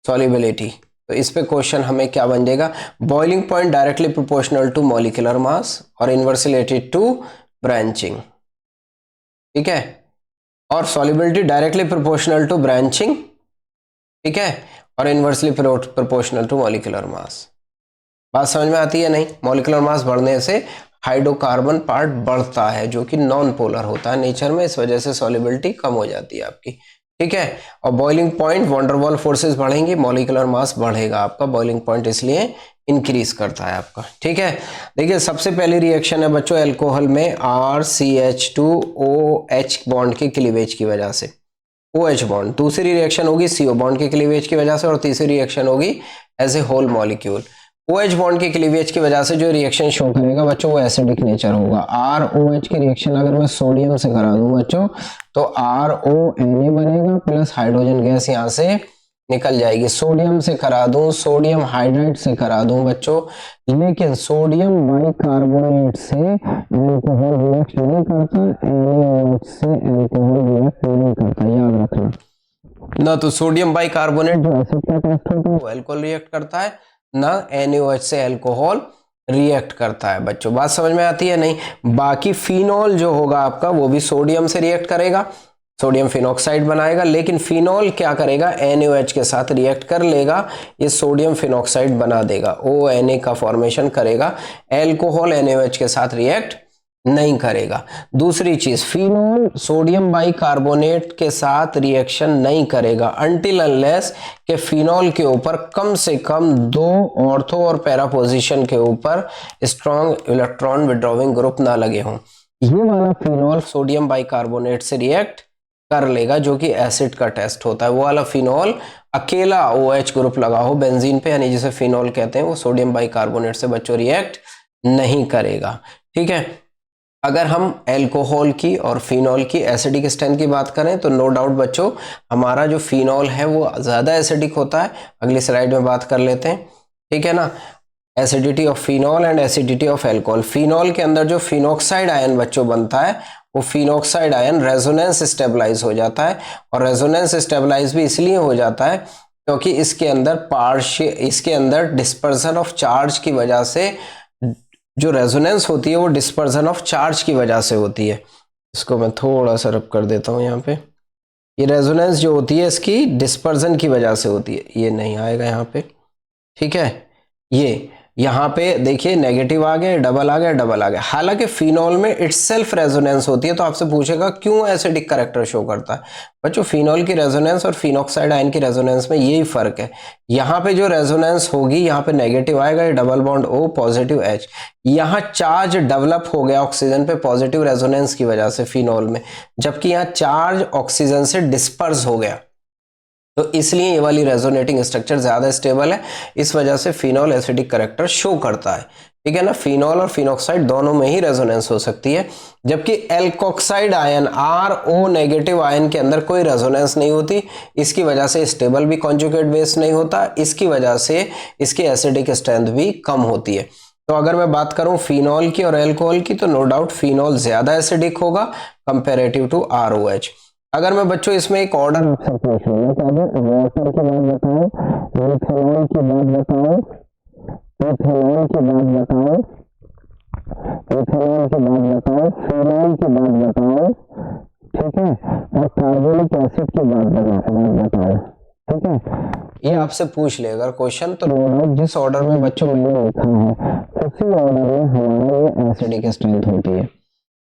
सॉल्युबिलिटी, तो इस पे क्वेश्चन हमें क्या बन जाएगा? Boiling point directly proportional to molecular mass और इनवर्सली रिलेटेड टू ब्रांचिंग, ठीक है। और solubility directly proportional to branching, ठीक है, और inversely proportional to molecular mass. बात समझ में आती है नहीं? मॉलिक्यूलर मास बढ़ने से हाइड्रोकार्बन पार्ट बढ़ता है, जो कि नॉन पोलर होता है नेचर में, इस वजह से सॉल्युबिलिटी कम हो जाती है आपकी, ठीक है। और बॉइलिंग पॉइंट, वंडरवॉल फोर्सेस बढ़ेंगी, मॉलिक्यूलर मास बढ़ेगा आपका, बॉइलिंग पॉइंट इसलिए इंक्रीज करता है आपका, ठीक है। देखिए सबसे पहली रिएक्शन है बच्चों अल्कोहल में RCH2OH बॉन्ड के क्लीवेज की वजह से, OH बॉन्ड। दूसरी रिएक्शन होगी CO बॉन्ड के क्लीवेज की वजह से, और तीसरी रिएक्शन होगी as a whole molecule. OH bond के क्लीवेज की वजह से जो रिएक्शन शो करेगा बच्चों वो एसिडिक नेचर होगा। ROH की रिएक्शन अगर मैं सोडियम से करा दूं बच्चों तो RONA बनेगा प्लस हाइड्रोजन गैस यहाँ से निकल जाएगी। सोडियम से करा दूं, सोडियम हाइड्राइड से करा दूं बच्चों, लेकिन सोडियम बाइकार्बोनेट से अल्कोहल रिएक्ट नहीं करता, NaOH से अल्कोहल रिएक्ट नहीं करता, याद रखना। ना तो सोडियम बाइकार्बोनेट जो एसिड का टेस्ट होता है वो अल्कोहल रिएक्ट करता है, ना NaOH से अल्कोहल रिएक्ट करता है। बच्चों बात समझ में आती है नहीं? बाकी फिनॉल जो होगा आपका वो भी सोडियम से रिएक्ट करेगा, सोडियम फिनॉक्साइड बनाएगा, लेकिन फिनॉल क्या करेगा, NaOH के साथ रिएक्ट कर लेगा, ये सोडियम फिनॉक्साइड बना देगा, ONA का फॉर्मेशन करेगा, अल्कोहल NaOH के साथ रिएक्ट नहीं करेगा। दूसरी चीज, फिनॉल सोडियम बाइकार्बोनेट के साथ रिएक्शन नहीं करेगा अनटिल अनलेस के फिनॉल के ऊपर कम से कम 2 ऑर्थो और पैरा पोजीशन के ऊपर स्ट्रॉन्ग इलेक्ट्रॉन विड्रॉविंग ग्रुप ना लगे हों। ये वाला फिनॉल सोडियम बाइकार्बोनेट से रिएक्ट कर लेगा, जो कि एसिड का टेस्ट होता है। वो वाला फिनॉल अकेला OH ग्रुप लगा हो बेंजीन पे, यानी जिसे फिनॉल कहते हैं, वो सोडियम बाइकार्बोनेट से बच्चों रिएक्ट नहीं करेगा। ठीक है, अगर हम अल्कोहल की और फिनॉल की एसिडिक स्ट्रेंथ की बात करें तो नो डाउट बच्चों हमारा जो फिनॉल है वो ज़्यादा एसिडिक होता है। अगली स्लाइड में बात कर लेते हैं, ठीक है ना। Acidity of phenol and acidity of alcohol. Phenol के अंदर जो फिनॉक्साइड आयन बच्चों बनता है वो फिनॉक्साइड आयन रेजोनेंस स्टेबलाइज हो जाता है, और रेजोनेंस स्टेबलाइज भी इसलिए हो जाता है क्योंकि इसके अंदर डिस्पर्सन ऑफ चार्ज की वजह से जो रेजोनेंस होती है वो डिस्पर्सन ऑफ चार्ज की वजह से होती है। इसको मैं थोड़ा सा रब कर देता हूँ यहाँ पे। ये रेजोनेंस जो होती है इसकी डिस्पर्सन की वजह से होती है, ये नहीं आएगा यहाँ पे, ठीक है। ये यहाँ पे देखिए नेगेटिव आ गया, डबल आ गया, डबल आ गया। हालांकि फिनॉल में इटसेल्फ रेजोनेंस होती है, तो आपसे पूछेगा क्यों एसिडिक कैरेक्टर शो करता है। बच्चों फिनॉल की रेजोनेंस और फिनॉक्साइड आयन की रेजोनेंस में यही फर्क है। यहाँ पे जो रेजोनेंस होगी यहाँ पे नेगेटिव आएगा, ये double bond O positive H। यहाँ चार्ज डेवलप हो गया ऑक्सीजन पे पॉजिटिव रेजोनेंस की वजह से फिनॉल में, जबकि यहाँ चार्ज ऑक्सीजन से डिस्पर्स हो गया, तो इसलिए ये वाली रेजोनेटिंग स्ट्रक्चर ज्यादा स्टेबल है। इस वजह से फिनॉल एसिडिक कैरेक्टर शो करता है, ठीक है ना। फिनॉल और फिनॉक्साइड दोनों में ही रेजोनेंस हो सकती है, जबकि alkoxide ion RO negative ion के अंदर कोई रेजोनेंस नहीं होती। इसकी वजह से स्टेबल भी कॉन्जुगेट बेस नहीं होता, इसकी वजह से इसकी एसिडिक स्ट्रेंथ भी कम होती है। तो अगर मैं बात करूं फिनॉल की और अल्कोहल की, तो नो डाउट फिनॉल ज्यादा एसिडिक होगा कंपेरेटिव टू ROH। अगर मैं बच्चों इसमें एक ऑर्डर आपसे पूछ लूँ, वाटर की बात बताओ, मिथेनॉल की बात बताओ, इथेनॉल की बात बताओ, इथेनॉल की बात बताओ, फिनॉल की बात बताओ, ठीक है, और कार्बोनिक एसिड की बात बताओ, ठीक है। ये आपसे पूछ ले अगर क्वेश्चन, तो नो डाउट जिस ऑर्डर में बच्चों मैंने लिखा है उसी ऑर्डर में हमारा ये एसिडिक स्ट्रेंथ होती है।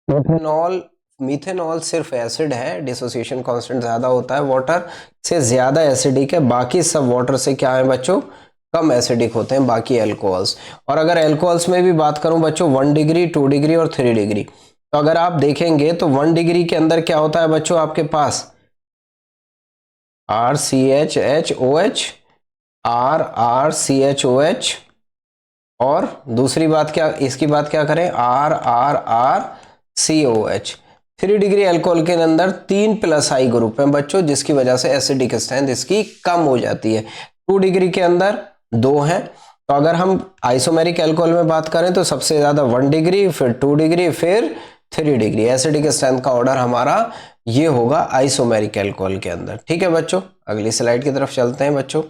इथेनॉल मीथेनॉल सिर्फ एसिड है, डिसोसिएशन कांस्टेंट ज्यादा होता है, वाटर से ज्यादा एसिडिक है। बाकी सब वाटर से क्या है बच्चों, कम एसिडिक होते हैं बाकी अल्कोहल्स। और अगर अल्कोहल्स में भी बात करूं बच्चों 1 डिग्री 2 डिग्री और 3 डिग्री, तो अगर आप देखेंगे तो 1 डिग्री के अंदर क्या होता है बच्चों आपके पास RCHHOH, RRCHOH, और दूसरी बात क्या, इसकी बात क्या करें, RRRCOH। 3 डिग्री अल्कोहल के अंदर 3+I ग्रुप है बच्चों, जिसकी वजह से एसिडिक स्ट्रेंथ इसकी कम हो जाती है। 2 डिग्री के अंदर 2 है। तो अगर हम आइसोमेरिक अल्कोहल में बात करें तो सबसे ज्यादा 1 डिग्री, फिर 2 डिग्री, फिर 3 डिग्री। एसिडिक स्ट्रेंथ का ऑर्डर हमारा ये होगा आइसोमेरिक अल्कोहल के अंदर, ठीक है बच्चों। अगली स्लाइड की तरफ चलते हैं बच्चों,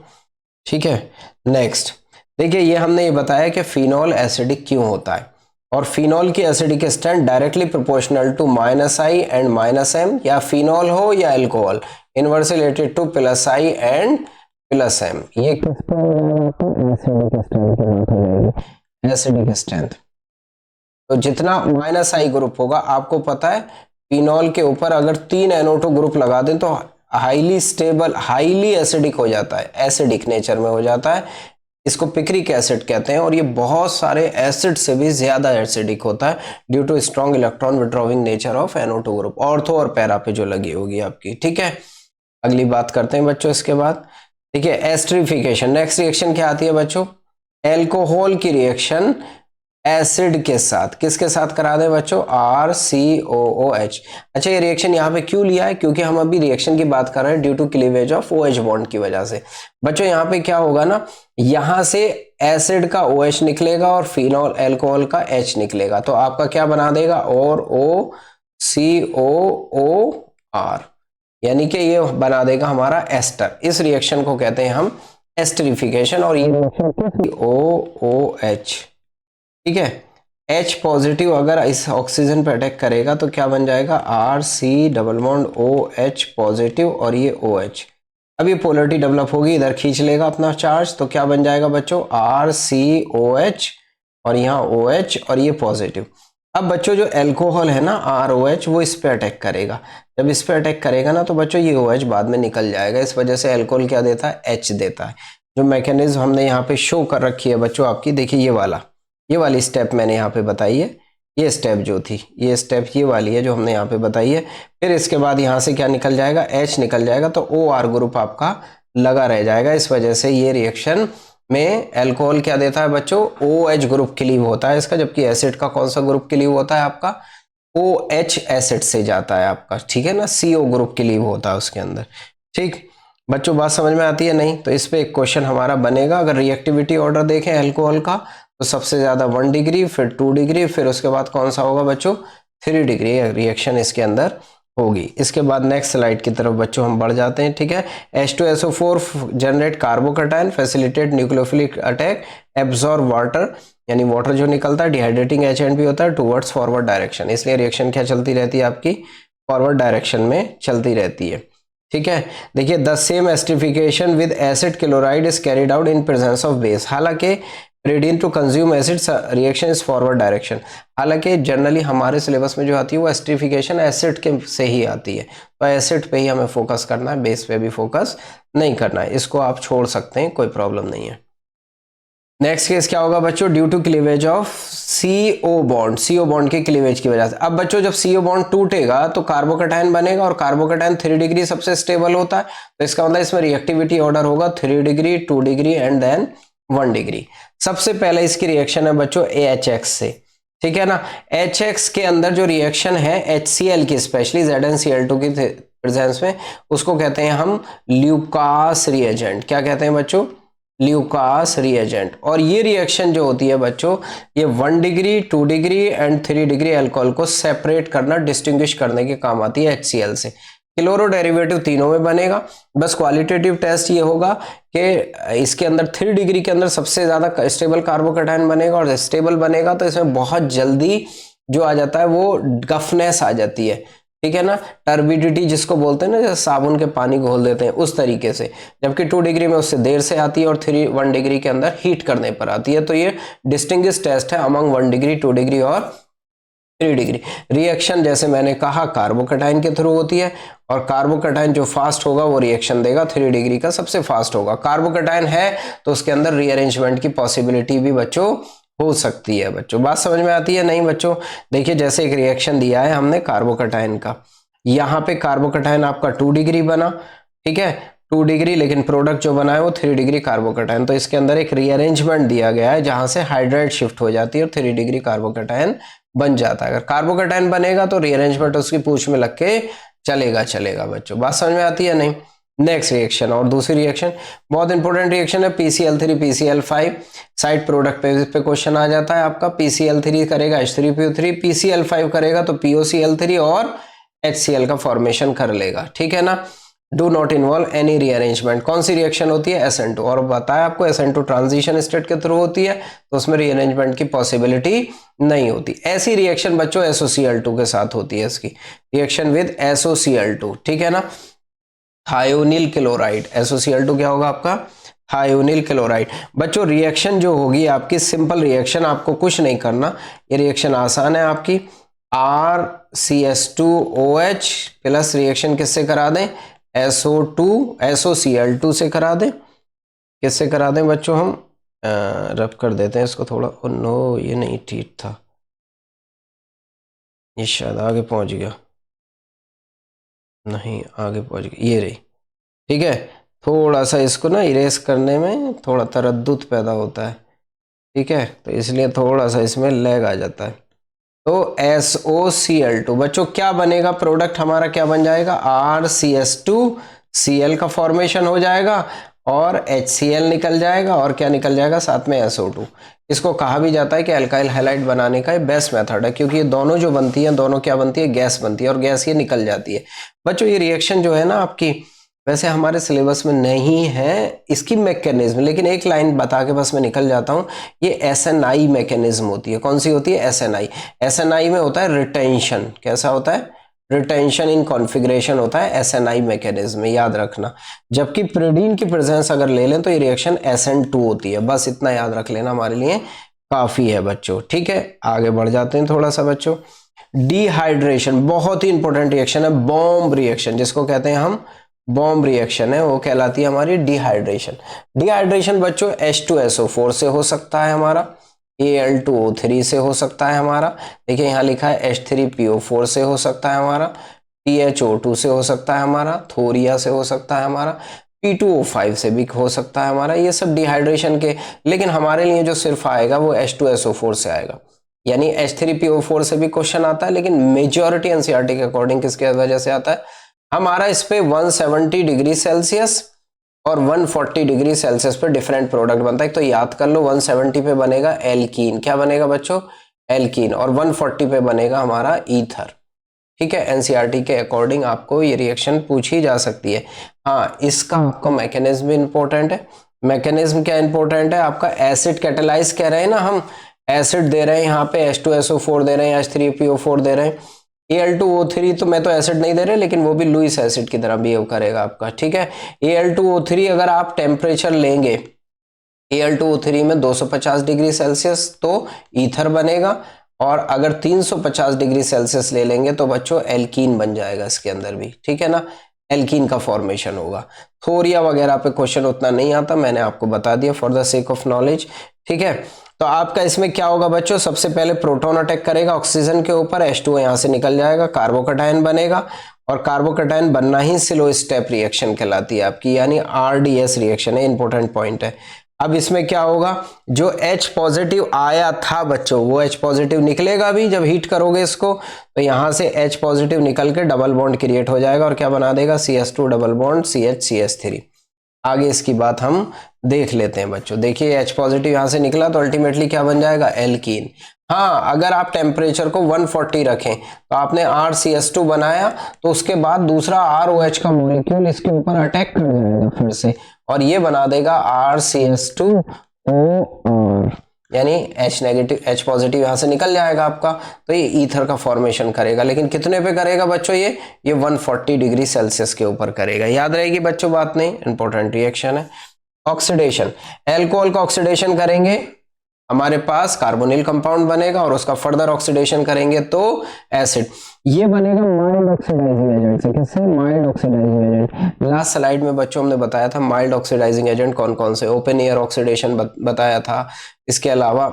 ठीक है। नेक्स्ट देखिए, ये हमने ये बताया कि फिनॉल एसिडिक क्यों होता है, और फिनॉल की acidic strength directly proportional to -I and -M, या फिनॉल हो या alcohol, inversely related to +I and +M। ये किस पे हो जाएगा, तो एसिडिक स्ट्रेंथ की बात हो जाएगी, एसिडिक स्ट्रेंथ। तो जितना -I ग्रुप होगा, आपको पता है फिनॉल के ऊपर अगर 3 NO2 ग्रुप लगा दें तो हाईली स्टेबल, हाईली एसिडिक हो जाता है, एसिडिक नेचर में हो जाता है। इसको पिक्रिक एसिड कहते हैं, और ये बहुत सारे एसिड से भी ज्यादा एसिडिक होता है due to strong electron withdrawing nature of NO2 group, ortho और पैरा पे जो लगी होगी आपकी, ठीक है। अगली बात करते हैं बच्चों इसके बाद, ठीक है, एस्टरिफिकेशन। नेक्स्ट रिएक्शन क्या आती है बच्चों, एल्कोहल की रिएक्शन एसिड के साथ, किसके साथ करा दें बच्चों, RCOOH। अच्छा, ये रिएक्शन यहाँ पे क्यों लिया है, क्योंकि हम अभी रिएक्शन की बात कर रहे हैं due to cleavage of OH bond की वजह से। बच्चों यहाँ पे क्या होगा ना, यहाँ से एसिड का OH निकलेगा और फिनॉल एल्कोहल का H निकलेगा, तो आपका क्या बना देगा, और OCOOR, यानी कि ये बना देगा हमारा एस्टर। इस रिएक्शन को कहते हैं हम एस्टरिफिकेशन, और ये रिएक्शन OOH, ठीक है। H पॉजिटिव अगर इस ऑक्सीजन पे अटैक करेगा तो क्या बन जाएगा, RC double bond OH positive और ये OH। अब ये पोलरिटी डेवलप होगी, इधर खींच लेगा अपना चार्ज, तो क्या बन जाएगा बच्चों, RCOH और यहाँ OH और ये पॉजिटिव। अब बच्चों जो एल्कोहल है ना ROH, वो इस पे अटैक करेगा। जब इस पे अटैक करेगा ना तो बच्चों ये OH बाद में निकल जाएगा, इस वजह से एल्कोहल क्या देता है, H देता है। जो मैकेनिज्म हमने यहाँ पे शो कर रखी है बच्चों आपकी, देखिए ये वाली स्टेप मैंने यहाँ पे बताई है, ये स्टेप जो थी, ये स्टेप ये वाली है जो हमने यहाँ पे बताई है। फिर इसके बाद यहाँ से क्या निकल जाएगा, H निकल जाएगा, तो OR ग्रुप आपका लगा रह जाएगा। इस वजह से ये रिएक्शन में एल्कोहल क्या देता है बच्चों, OH ग्रुप क्लीव होता है इसका, जबकि एसिड का कौन सा ग्रुप क्लीव होता है आपका, OH एसिड से जाता है आपका, ठीक है ना, CO ग्रुप क्लीव होता है उसके अंदर। ठीक बच्चों, बात समझ में आती है नहीं, तो इस पे एक क्वेश्चन हमारा बनेगा। अगर रिएक्टिविटी ऑर्डर देखें एल्कोहल का, तो सबसे ज्यादा 1 डिग्री, फिर 2 डिग्री, फिर उसके बाद कौन सा होगा बच्चों, 3 डिग्री रिएक्शन इसके अंदर होगी। इसके बाद नेक्स्ट स्लाइड की तरफ बच्चों हम बढ़ जाते हैं, ठीक है। H2SO4 generate carbocation, facilitate nucleophilic attack, absorb water, यानी वाटर जो निकलता है डिहाइड्रेटिंग एजेंट भी होता है, टुवर्ड्स फॉरवर्ड डायरेक्शन, इसलिए रिएक्शन क्या चलती रहती है आपकी, फॉरवर्ड डायरेक्शन में चलती रहती है, ठीक है। देखिए, the same esterification with acid chloride is carried out in presence of base, हालांकि रेडियन to consume acid reaction is forward direction. हालांकि जनरली हमारे सिलेबस में जो आती है वो एस्टरिफिकेशन एसिड के से ही आती है, तो एसिड पे ही हमें फोकस करना है, बेस पे भी फोकस नहीं करना है, इसको आप छोड़ सकते हैं, कोई प्रॉब्लम नहीं है। नेक्स्ट केस क्या होगा बच्चों, due to cleavage of CO bond के क्लीवेज की वजह से। अब बच्चों जब CO बॉन्ड टूटेगा तो कार्बोकैटायन बनेगा, और कार्बोकैटायन 3 डिग्री सबसे स्टेबल होता है, तो इसका मतलब इसमें रिएक्टिविटी ऑर्डर होगा 3 degree, 2 degree and then 1 degree. सबसे पहले इसकी रिएक्शन है बच्चों AHX से, ठीक है ना। HX के अंदर जो रिएक्शन है HCl की, स्पेशली ZnCl2 की प्रेजेंस में, उसको कहते हैं हम ल्यूकास रिएजेंट। क्या कहते हैं बच्चों, ल्यूकास रिएजेंट। और ये रिएक्शन जो होती है बच्चों, ये 1 degree, 2 degree and 3 degree alcohol को सेपरेट करना, डिस्टिंग्विश करने के काम आती है HCl से। क्लोरो डेरिवेटिव तीनों में बनेगा, बस क्वालिटेटिव टेस्ट ये होगा कि इसके अंदर 3 डिग्री के अंदर सबसे ज्यादा स्टेबल कार्बोकैटायन बनेगा, और स्टेबल बनेगा तो इसमें बहुत जल्दी जो आ जाता है वो गफनेस आ जाती है, ठीक है ना, टर्बिडिटी जिसको बोलते हैं ना, जैसे साबुन के पानी घोल देते हैं उस तरीके से। जबकि 2 डिग्री में उससे देर से आती है, और 1 डिग्री के अंदर हीट करने पर आती है। तो ये डिस्टिंग्विश टेस्ट है अमंग 1 डिग्री, 2 डिग्री और 3 डिग्री। रिएक्शन जैसे मैंने कहा कार्बोकैटायन के थ्रू होती है, और कार्बोकैटायन जो फास्ट होगा वो रिएक्शन देगा 3 डिग्री का, सबसे फास्ट होगा। कार्बोकैटायन है तो उसके अंदर रीअरेंजमेंट की पॉसिबिलिटी भी बच्चों हो सकती है। बच्चों बात समझ में आती है नहीं बच्चों, देखिए जैसे एक रिएक्शन दिया है हमने कार्बोकैटायन का, यहाँ पे कार्बोकैटायन आपका 2 डिग्री बना, ठीक है, 2 डिग्री, लेकिन प्रोडक्ट जो बना है वो 3 डिग्री कार्बोकैटायन, तो इसके अंदर एक रीअरेंजमेंट दिया गया है जहां से हाइड्राइड शिफ्ट हो जाती है और 3 डिग्री कार्बोकैटायन बन जाता है। अगर कार्बोकैटायन बनेगा तो रीअरेंजमेंट उसकी पूंछ में लग के चलेगा बच्चों, बात समझ में आती है नहीं। नेक्स्ट रिएक्शन, और दूसरी रिएक्शन बहुत इंपॉर्टेंट रिएक्शन है, PCl3 PCl5, साइड प्रोडक्ट पे क्वेश्चन आ जाता है आपका। PCl3 करेगा H3PO3, PCl5 करेगा तो POCl3 और HCl का फॉर्मेशन कर लेगा, ठीक है ना। Do not involve any rearrangement. कौन सी रिएक्शन होती है, SN2, और बताया आपको SN2 ट्रांजिशन स्टेट के थ्रू होती है, तो उसमें रीअरेंजमेंट की पॉसिबिलिटी नहीं होती। ऐसी रिएक्शन बच्चों SOCl2 के साथ होती है, इसकी रिएक्शन विद SOCl2, ठीक है ना, थायोनिल क्लोराइड। SOCl2 क्या होगा आपका, थायोनिल क्लोराइड। बच्चों रिएक्शन जो होगी आपकी सिंपल रिएक्शन, आपको कुछ नहीं करना, ये रिएक्शन आसान है आपकी। RCS2OH प्लस रिएक्शन किससे करा दें, SOCl2 से करा दें। किससे करा दें बच्चों, हम रब कर देते हैं इसको थोड़ा, नो ये नहीं ठीक था, ये शायद आगे पहुंच गया, नहीं आगे पहुंच गया, ये रही, ठीक है। थोड़ा सा इसको ना इरेज करने में थोड़ा तरद्दुत पैदा होता है, ठीक है, तो इसलिए थोड़ा सा इसमें लैग आ जाता है। तो SOCl2 बच्चों क्या बनेगा, प्रोडक्ट हमारा क्या बन जाएगा, RCS2Cl का फॉर्मेशन हो जाएगा और HCl निकल जाएगा और क्या निकल जाएगा साथ में SO2। इसको कहा भी जाता है कि अल्काइल हैलाइड बनाने का बेस्ट मेथड है, क्योंकि ये दोनों जो बनती है दोनों क्या बनती है, गैस बनती है और गैस ये निकल जाती है। बच्चों ये रिएक्शन जो है ना आपकी, वैसे हमारे सिलेबस में नहीं है इसकी मैकेनिज्म, लेकिन एक लाइन बता के बस मैं निकल जाता हूँ। ये SNI मैकेनिज्म होती है। कौन सी होती है, SNI। SNI में होता है रिटेंशन। कैसा होता है, रिटेंशन इन कॉन्फ़िगरेशन होता है SNI मैकेनिज्म में, याद रखना। जबकि प्रीडीन की प्रेजेंस अगर ले लें तो ये रिएक्शन SN2 होती है। बस इतना याद रख लेना, हमारे लिए काफी है बच्चों। ठीक है, आगे बढ़ जाते हैं थोड़ा सा बच्चों। डिहाइड्रेशन बहुत ही इंपॉर्टेंट रिएक्शन है, बॉम्ब रिएक्शन जिसको कहते हैं हम, बॉम्ब रिएक्शन है, वो कहलाती है हमारी डिहाइड्रेशन। डिहाइड्रेशन बच्चों H2SO4 से हो सकता है हमारा, Al2O3 से हो सकता है हमारा, देखिए यहाँ लिखा है H3PO4 से हो सकता है हमारा, PHO2 से हो सकता है हमारा, थोरिया से हो सकता है हमारा, P2O5 से भी हो सकता है हमारा। ये सब डिहाइड्रेशन के, लेकिन हमारे लिए जो सिर्फ आएगा वो H2SO4 से आएगा। यानी H3PO4 से भी क्वेश्चन आता है, लेकिन मेजॉरिटी एनसीईआरटी के अकॉर्डिंग किसके वजह से आता है हमारा, इस पे 170 डिग्री सेल्सियस और 140 डिग्री सेल्सियस पे डिफरेंट प्रोडक्ट बनता है। तो याद कर लो, 170 पे बनेगा एल्कीन, क्या बनेगा बच्चों, एल्कीन, और 140 पे बनेगा हमारा ईथर। ठीक है, एनसीईआरटी के अकॉर्डिंग आपको ये रिएक्शन पूछी जा सकती है। हाँ, इसका आपका मैकेनिज्म भी इंपॉर्टेंट है। मैकेनिज्म क्या इंपॉर्टेंट है आपका, एसिड कैटेलाइज कह रहे हैं ना हम, एसिड दे रहे हैं यहाँ पे H2SO4 दे रहे हैं, H3PO4 दे रहे हैं, Al2O3 तो मैं तो एसिड नहीं दे रहे, लेकिन वो भी लुईस एसिड की तरह बिहेव करेगा आपका। ठीक है, Al2O3 अगर आप टेम्परेचर लेंगे Al2O3 में 250 डिग्री सेल्सियस तो ईथर बनेगा, और अगर 350 डिग्री सेल्सियस ले लेंगे तो बच्चों एल्कीन बन जाएगा इसके अंदर भी। ठीक है ना, एल्कीन का फॉर्मेशन होगा। थोरिया वगैरह पे क्वेश्चन उतना नहीं आता, मैंने आपको बता दिया for the sake of knowledge. ठीक है, तो आपका इसमें क्या होगा बच्चों, सबसे पहले प्रोटॉन अटैक करेगा ऑक्सीजन के ऊपर, H2O यहां से निकल जाएगा, कार्बोकैटायन बनेगा, और कार्बोकैटायन बनना ही स्लो स्टेप रिएक्शन कहलाती है आपकी, यानी RDS रिएक्शन है, इंपॉर्टेंट पॉइंट है। अब इसमें क्या होगा, जो H पॉजिटिव आया था बच्चों वो H पॉजिटिव निकलेगा भी, जब हीट करोगे इसको तो यहां से H पॉजिटिव निकल के डबल बॉन्ड क्रिएट हो जाएगा और क्या बना देगा, CS2 double bond CH CH3। आगे इसकी बात हम देख लेते हैं बच्चों। देखिए H पॉजिटिव यहां से निकला तो अल्टीमेटली क्या बन जाएगा, एल्कीन। हाँ, अगर आप टेम्परेचर को 140 रखें तो आपने RCS2 बनाया, तो उसके बाद दूसरा ROH का मॉलिक्यूल इसके ऊपर अटैक कर जाएगा फिर से, और ये बना देगा RCS2OR, यानी H नेगेटिव H पॉजिटिव यहां से निकल जाएगा आपका, तो ये ईथर का फॉर्मेशन करेगा। लेकिन कितने पे करेगा बच्चों, ये 140 डिग्री सेल्सियस के ऊपर करेगा। याद रहेगी बच्चों, बात नहीं, इंपॉर्टेंट रिएक्शन है। ऑक्सीडेशन, एल्कोहल का ऑक्सीडेशन करेंगे, हमारे पास कार्बोनिल कंपाउंड बनेगा, और उसका फर्दर ऑक्सीडेशन करेंगे तो एसिड, ये बनेगा माइल्ड ऑक्सीडाइजिंग एजेंट से। किससे, mild oxidizing agent. Last slide में बच्चों हमने बताया था माइल्ड ऑक्सीडाइजिंग एजेंट कौन कौन से, ओपन एयर ऑक्सीडेशन बताया था, इसके अलावा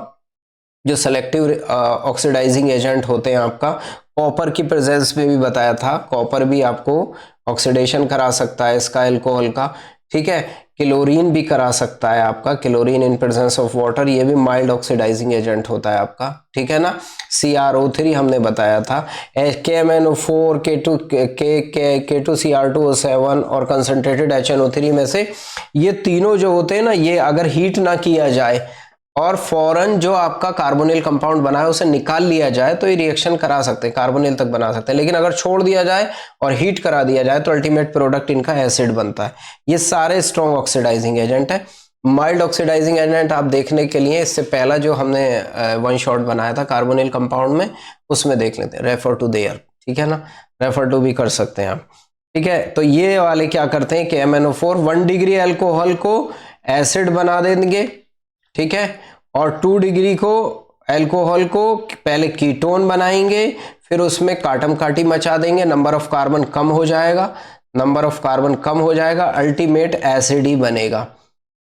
जो सेलेक्टिव ऑक्सीडाइजिंग एजेंट होते हैं आपका, कॉपर की प्रेजेंस में भी बताया था, कॉपर भी आपको ऑक्सीडेशन करा सकता है इसका, एल्कोहल का। ठीक है, क्लोरीन भी करा सकता है आपका, chlorine in presence of water, ये भी माइल्ड ऑक्सीडाइजिंग एजेंट होता है आपका। ठीक है ना, CrO3 हमने बताया था, KMnO4, K2Cr2O7 और कंसंट्रेटेड HNO3 में से ये तीनों जो होते हैं ना, ये अगर हीट ना किया जाए और फौरन जो आपका कार्बोनिल कंपाउंड बना है उसे निकाल लिया जाए तो ये रिएक्शन करा सकते हैं, कार्बोनिल तक बना सकते हैं। लेकिन अगर छोड़ दिया जाए और हीट करा दिया जाए तो अल्टीमेट प्रोडक्ट इनका एसिड बनता है। ये सारे स्ट्रॉन्ग ऑक्सीडाइजिंग एजेंट है। माइल्ड ऑक्सीडाइजिंग एजेंट आप देखने के लिए इससे पहला जो हमने वन शॉट बनाया था कार्बोनिल कंपाउंड में, उसमें देख लेते हैं, रेफर टू देयर। ठीक है ना, रेफर टू भी कर सकते हैं आप। ठीक है, तो ये वाले क्या करते हैं कि MnO4 1 डिग्री अल्कोहल को एसिड बना देंगे। ठीक है, और 2 डिग्री को अल्कोहल को पहले कीटोन बनाएंगे, फिर उसमें काटम काटी मचा देंगे, नंबर ऑफ कार्बन कम हो जाएगा, नंबर ऑफ कार्बन कम हो जाएगा, अल्टीमेट एसिड ही बनेगा।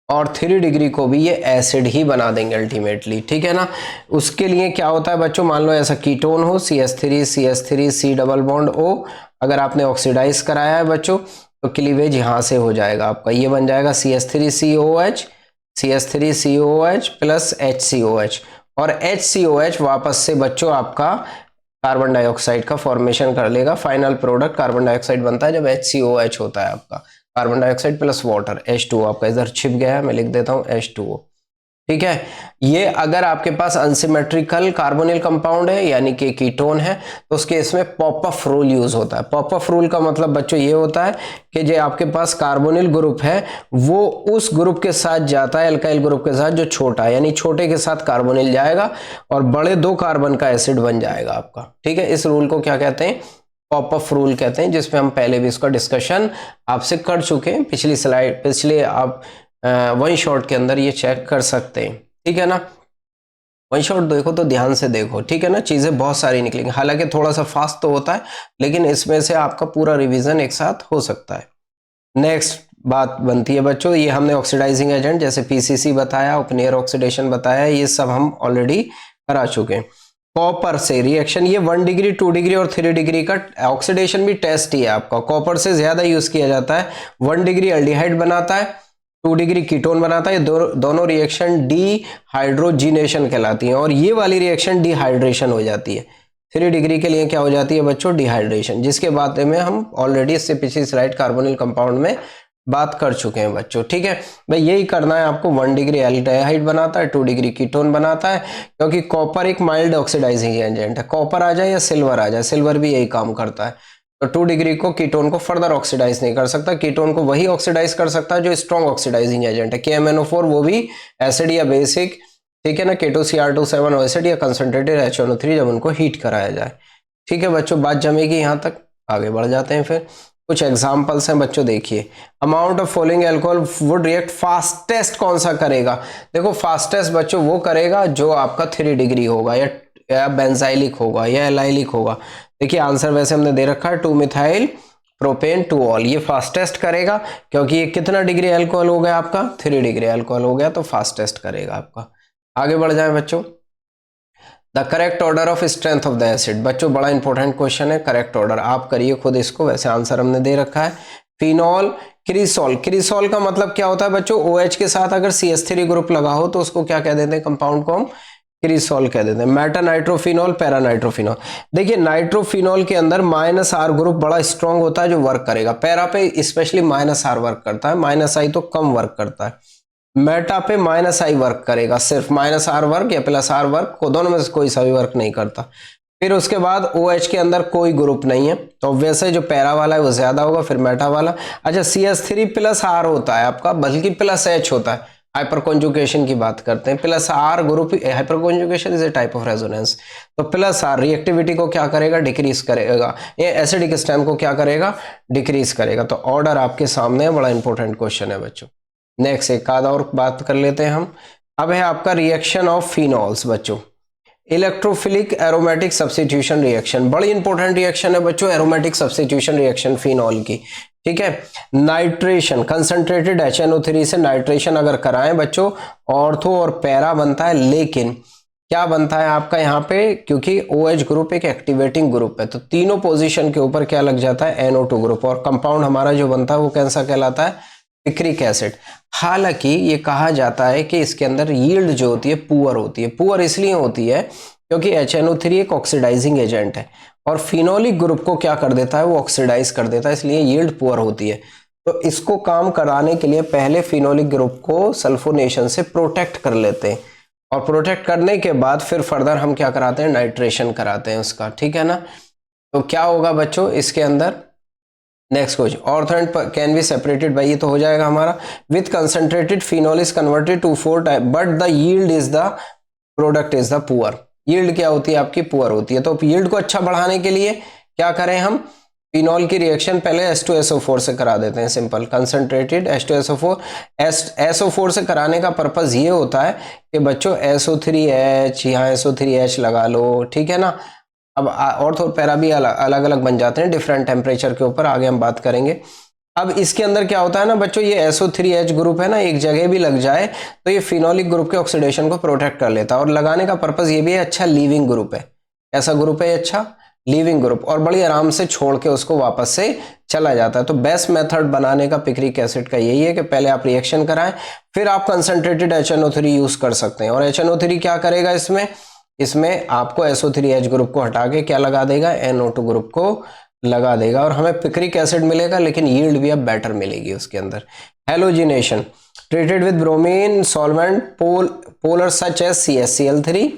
और 3 डिग्री को भी ये एसिड ही बना देंगे अल्टीमेटली। ठीक है ना, उसके लिए क्या होता है बच्चों, मान लो ऐसा कीटोन हो, CH3 C double bond O, अगर आपने ऑक्सीडाइज कराया है बच्चों तो क्लीवेज यहां से हो जाएगा आपका, ये बन जाएगा CH3COH CH3COH प्लस HCOH, और HCOH वापस से बच्चों आपका कार्बन डाइऑक्साइड का फॉर्मेशन कर लेगा। फाइनल प्रोडक्ट कार्बन डाइऑक्साइड बनता है जब HCOH होता है आपका, carbon dioxide plus water, H2O आपका इधर छिप गया है, मैं लिख देता हूं H2O। ठीक है, ये अगर आपके पास अनसिमेट्रिकल कार्बोनिल कंपाउंड है यानी कि कीटोन है तो उसके इसमें पॉपअप रूल यूज होता है। पॉपअप रूल का मतलब बच्चों ये होता है कि जो आपके पास कार्बोनिल ग्रुप है वो उस ग्रुप के साथ जाता है अल्काइल ग्रुप के साथ जो छोटा है, यानी छोटे के साथ कार्बोनिल जाएगा और बड़े 2 कार्बन का एसिड बन जाएगा आपका। ठीक है, इस रूल को क्या कहते हैं? पॉपअप रूल कहते हैं, जिसमें हम पहले भी इसका डिस्कशन आपसे कर चुके हैं पिछली स्लाइड, पिछले आप वन शॉट के अंदर ये चेक कर सकते हैं। ठीक है ना, वन शॉट देखो तो ध्यान से देखो। ठीक है ना, चीजें बहुत सारी निकलेंगी, हालांकि थोड़ा सा फास्ट तो होता है लेकिन इसमें से आपका पूरा रिवीजन एक साथ हो सकता है। नेक्स्ट बात बनती है बच्चों, ये हमने ऑक्सीडाइजिंग एजेंट जैसे पीसीसी बताया, ओपन एयर ऑक्सीडेशन बताया, ये सब हम ऑलरेडी करा चुके हैं। कॉपर से रिएक्शन, ये 1 डिग्री 2 डिग्री और 3 डिग्री का ऑक्सीडेशन भी टेस्ट ही है आपका। कॉपर से ज्यादा यूज किया जाता है, 1 डिग्री एल्डिहाइड बनाता है, 2 डिग्री कीटोन बनाता है। दोनों रिएक्शन डिहाइड्रोजिनेशन कहलाती हैं और ये वाली रिएक्शन डिहाइड्रेशन हो जाती है। 3 डिग्री के लिए क्या हो जाती है बच्चों? डिहाइड्रेशन, जिसके बारे में हम ऑलरेडी इससे पिछली स्लाइड कार्बोनिल कंपाउंड में बात कर चुके हैं बच्चों। ठीक है भाई, यही करना है आपको। 1 डिग्री एल्डिहाइड बनाता है, 2 डिग्री कीटोन बनाता है, क्योंकि कॉपर एक माइल्ड ऑक्सीडाइजिंग एजेंट है। कॉपर आ जाए या सिल्वर आ जाए, सिल्वर भी यही काम करता है। तो 2 डिग्री को कीटोन को फर्दर ऑक्सीडाइज नहीं कर सकता, कीटोन को वही ऑक्सीडाइज कर सकता है जो स्ट्रॉन्ग ऑक्सीडाइजिंग एजेंट है। KMnO4 वो भी एसिड या बेसिक, ठीक है ना, K2Cr27 एसिड या कंसंट्रेटेड HNO3 जब उनको हीट कराया जाए। ठीक है बच्चों, बात जमेगी यहाँ तक, आगे बढ़ जाते हैं। फिर कुछ एग्जांपल्स हैं बच्चों, देखिए। Amount of following alcohol would react fastest कौन सा करेगा? देखो फास्टेस्ट बच्चों वो करेगा जो आपका 3 डिग्री होगा या बेंजाइलिक होगा या एलाइलिक होगा। देखिए आंसर वैसे हमने दे रखा है 2 मिथाइल प्रोपेन 2 ऑल, ये फास्टेस्ट करेगा क्योंकि ये कितना डिग्री अल्कोहल हो गया आपका? 3 डिग्री अल्कोहल हो गया, तो फास्टेस्ट करेगा आपका। आगे बढ़ जाए बच्चों। The correct order of strength of the acid, बच्चों बड़ा इंपॉर्टेंट क्वेश्चन है। करेक्ट ऑर्डर आप करिए खुद इसको, वैसे आंसर हमने दे रखा है। फिनॉल क्रिसॉल, क्रिसॉल का मतलब क्या होता है बच्चों? OH के साथ अगर CH3 ग्रुप लगा हो तो उसको क्या कह देते हैं? कंपाउंड को हम क्रिसॉल कह देते हैं। Meta nitrophenol, para nitrophenol. देखिए नाइट्रोफिनॉल के अंदर -R ग्रुप बड़ा स्ट्रॉन्ग होता है जो वर्क करेगा, पैरा पे स्पेशली -R वर्क करता है, -I तो कम वर्क करता है। मेटा पे -I वर्क करेगा, सिर्फ -R वर्क या +R वर्क को, दोनों में से कोई सा भी वर्क नहीं करता। फिर उसके बाद OH के अंदर कोई ग्रुप नहीं है तो वैसे जो पैरा वाला है वो ज्यादा होगा, फिर मेटा वाला। अच्छा CH3 +R होता है आपका, बल्कि +H होता है, हाइपर कॉन्जुगेशन की बात करते हैं। +R group, hyper conjugation is a type of resonance, तो +R रिएक्टिविटी को क्या करेगा? डिक्रीज करेगा, ये एसिडिक स्ट्रेंथ को क्या करेगा? डिक्रीज करेगा। तो ऑर्डर आपके सामने है, बड़ा इंपॉर्टेंट क्वेश्चन है बच्चों। नेक्स्ट एक आधा और बात कर लेते हैं हम। अब है आपका रिएक्शन ऑफ फिनॉल्स बच्चों, इलेक्ट्रोफिलिक एरोमेटिक सब्स्टिट्यूशन रिएक्शन, बड़ी इंपॉर्टेंट रिएक्शन है बच्चों, एरोमेटिक सब्स्टिट्यूशन रिएक्शन फिनॉल की। ठीक है, नाइट्रेशन, कंसंट्रेटेड HNO3 से नाइट्रेशन अगर कराएं बच्चों, ऑर्थो और पैरा बनता है, लेकिन क्या बनता है आपका यहाँ पे? क्योंकि OH ग्रुप एक एक्टिवेटिंग ग्रुप है तो तीनों पोजीशन के ऊपर क्या लग जाता है? NO2 ग्रुप, और कंपाउंड हमारा जो बनता है वो कैसा कहलाता है? Picric acid. हालांकि ये कहा जाता है कि इसके अंदर यील्ड जो होती है पुअर होती है। पुअर इसलिए होती है क्योंकि HNO3 एक ऑक्सीडाइजिंग एजेंट है और फिनोलिक ग्रुप को क्या कर देता है? वो ऑक्सीडाइज कर देता है, इसलिए यील्ड पुअर होती है। तो इसको काम कराने के लिए पहले फिनोलिक ग्रुप को सल्फोनेशन से प्रोटेक्ट कर लेते हैं और प्रोटेक्ट करने के बाद फिर फर्दर हम क्या कराते हैं? नाइट्रेशन कराते हैं उसका। ठीक है ना, तो क्या होगा बच्चों इसके अंदर? Next question, ortho and can be separated by, ये तो हो जाएगा हमारा। With concentrated phenol is converted to 4 type but the yield is the product is the poor. Yield क्या होती है आपकी? पुअर होती है। तो यील्ड को अच्छा बढ़ाने के लिए क्या करें हम? फिनॉल की रिएक्शन पहले H2SO4 से करा देते हैं, सिंपल कंसंट्रेटेड H2SO4। SO4 से कराने का पर्पज ये होता है कि बच्चों SO3H, यहाँ SO3H लगा लो, ठीक है ना। अब ऑर्थो और पैरा भी अलग अलग बन जाते हैं डिफरेंट टेम्परेचर के ऊपर, आगे हम बात करेंगे। अब इसके अंदर क्या होता है ना बच्चों, ये SO3H ग्रुप है ना, एक जगह भी लग जाए तो ये फिनोलिक ग्रुप के ऑक्सीडेशन को प्रोटेक्ट कर लेता है और लगाने का पर्पज ये भी है, अच्छा लीविंग ग्रुप है। ऐसा ग्रुप है अच्छा लीविंग ग्रुप, और बड़ी आराम से छोड़ के उसको वापस से चला जाता है। तो बेस्ट मेथड बनाने का पिक्रिक एसिड का यही है कि पहले आप रिएक्शन कराएं, फिर आप कंसंट्रेटेड HNO3 यूज कर सकते हैं। और HNO3 क्या करेगा इसमें आपको SO3H ग्रुप को हटा के क्या लगा देगा, NO2 ग्रुप को लगा देगा, और हमें पिक्रिक एसिड मिलेगा, लेकिन यील्ड भी अब बेटर मिलेगी उसके अंदर। Halogenation, treated with bromine solvent polar such as CaCl3,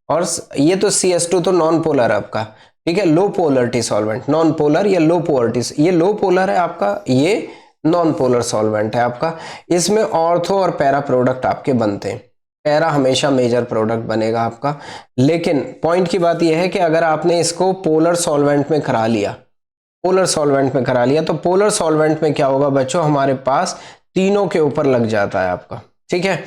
और ये तो CS2 तो नॉन पोलर है आपका, ठीक है, लो पोलरिटी सॉल्वेंट, नॉन पोलर या लो पोलरिटी, ये लो पोलर है आपका, ये नॉन पोलर सॉल्वेंट है आपका। इसमें ऑर्थो और पैरा प्रोडक्ट आपके बनते हैं, पैरा हमेशा मेजर प्रोडक्ट बनेगा आपका। लेकिन पॉइंट की बात यह है कि अगर आपने इसको पोलर सॉल्वेंट में करा लिया, तो पोलर सॉल्वेंट में क्या होगा बच्चों, हमारे पास तीनों के ऊपर लग जाता है आपका, ठीक है।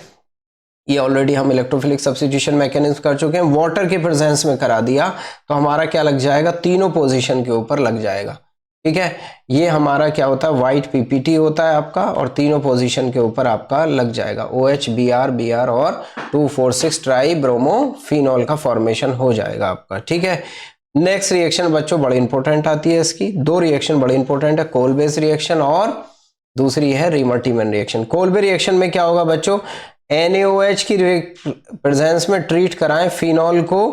ये ऑलरेडी हम इलेक्ट्रोफिलिक सब्स्टिट्यूशन मैकेनिज्म कर चुके हैं। वाटर के प्रेजेंस में करा दिया तो हमारा क्या लग जाएगा, तीनों पोजीशन के ऊपर लग जाएगा, ठीक है। ये हमारा क्या होता है, व्हाइट PPT होता है आपका, और तीनों पोजीशन के ऊपर आपका लग जाएगा, OH Br और 2,4,6 ट्राई ब्रोमोफिनॉल का फॉर्मेशन हो जाएगा आपका, ठीक है। नेक्स्ट रिएक्शन बच्चों बड़ी इंपॉर्टेंट आती है, इसकी दो रिएक्शन बड़ी इंपॉर्टेंट है, कोलबेस रिएक्शन और दूसरी है रीमर-टीमन रिएक्शन। कोलबे रिएक्शन में क्या होगा बच्चों, NaOH की प्रेजेंस में ट्रीट कराएं फिनॉल को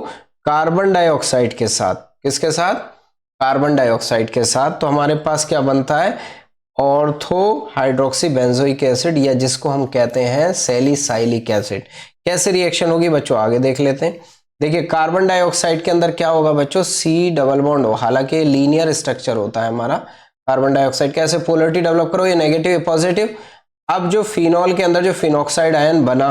कार्बन डाइऑक्साइड के साथ, किसके साथ, कार्बन डाइऑक्साइड के साथ, तो हमारे पास क्या बनता है, ऑर्थो हाइड्रोक्सी बेंजोइक एसिड, या जिसको हम कहते हैं सैलिसाइलिक एसिड। कैसे रिएक्शन होगी बच्चों आगे देख लेते हैं। देखिए कार्बन डाइऑक्साइड के अंदर क्या होगा बच्चों, C डबल बॉन्ड हो, हालांकि लीनियर स्ट्रक्चर होता है हमारा कार्बन डाइऑक्साइड। कैसे पोलरिटी डेवलप करो, ये नेगेटिव पॉजिटिव। अब जो फिनॉल के अंदर जो फिनॉक्साइड आयन बना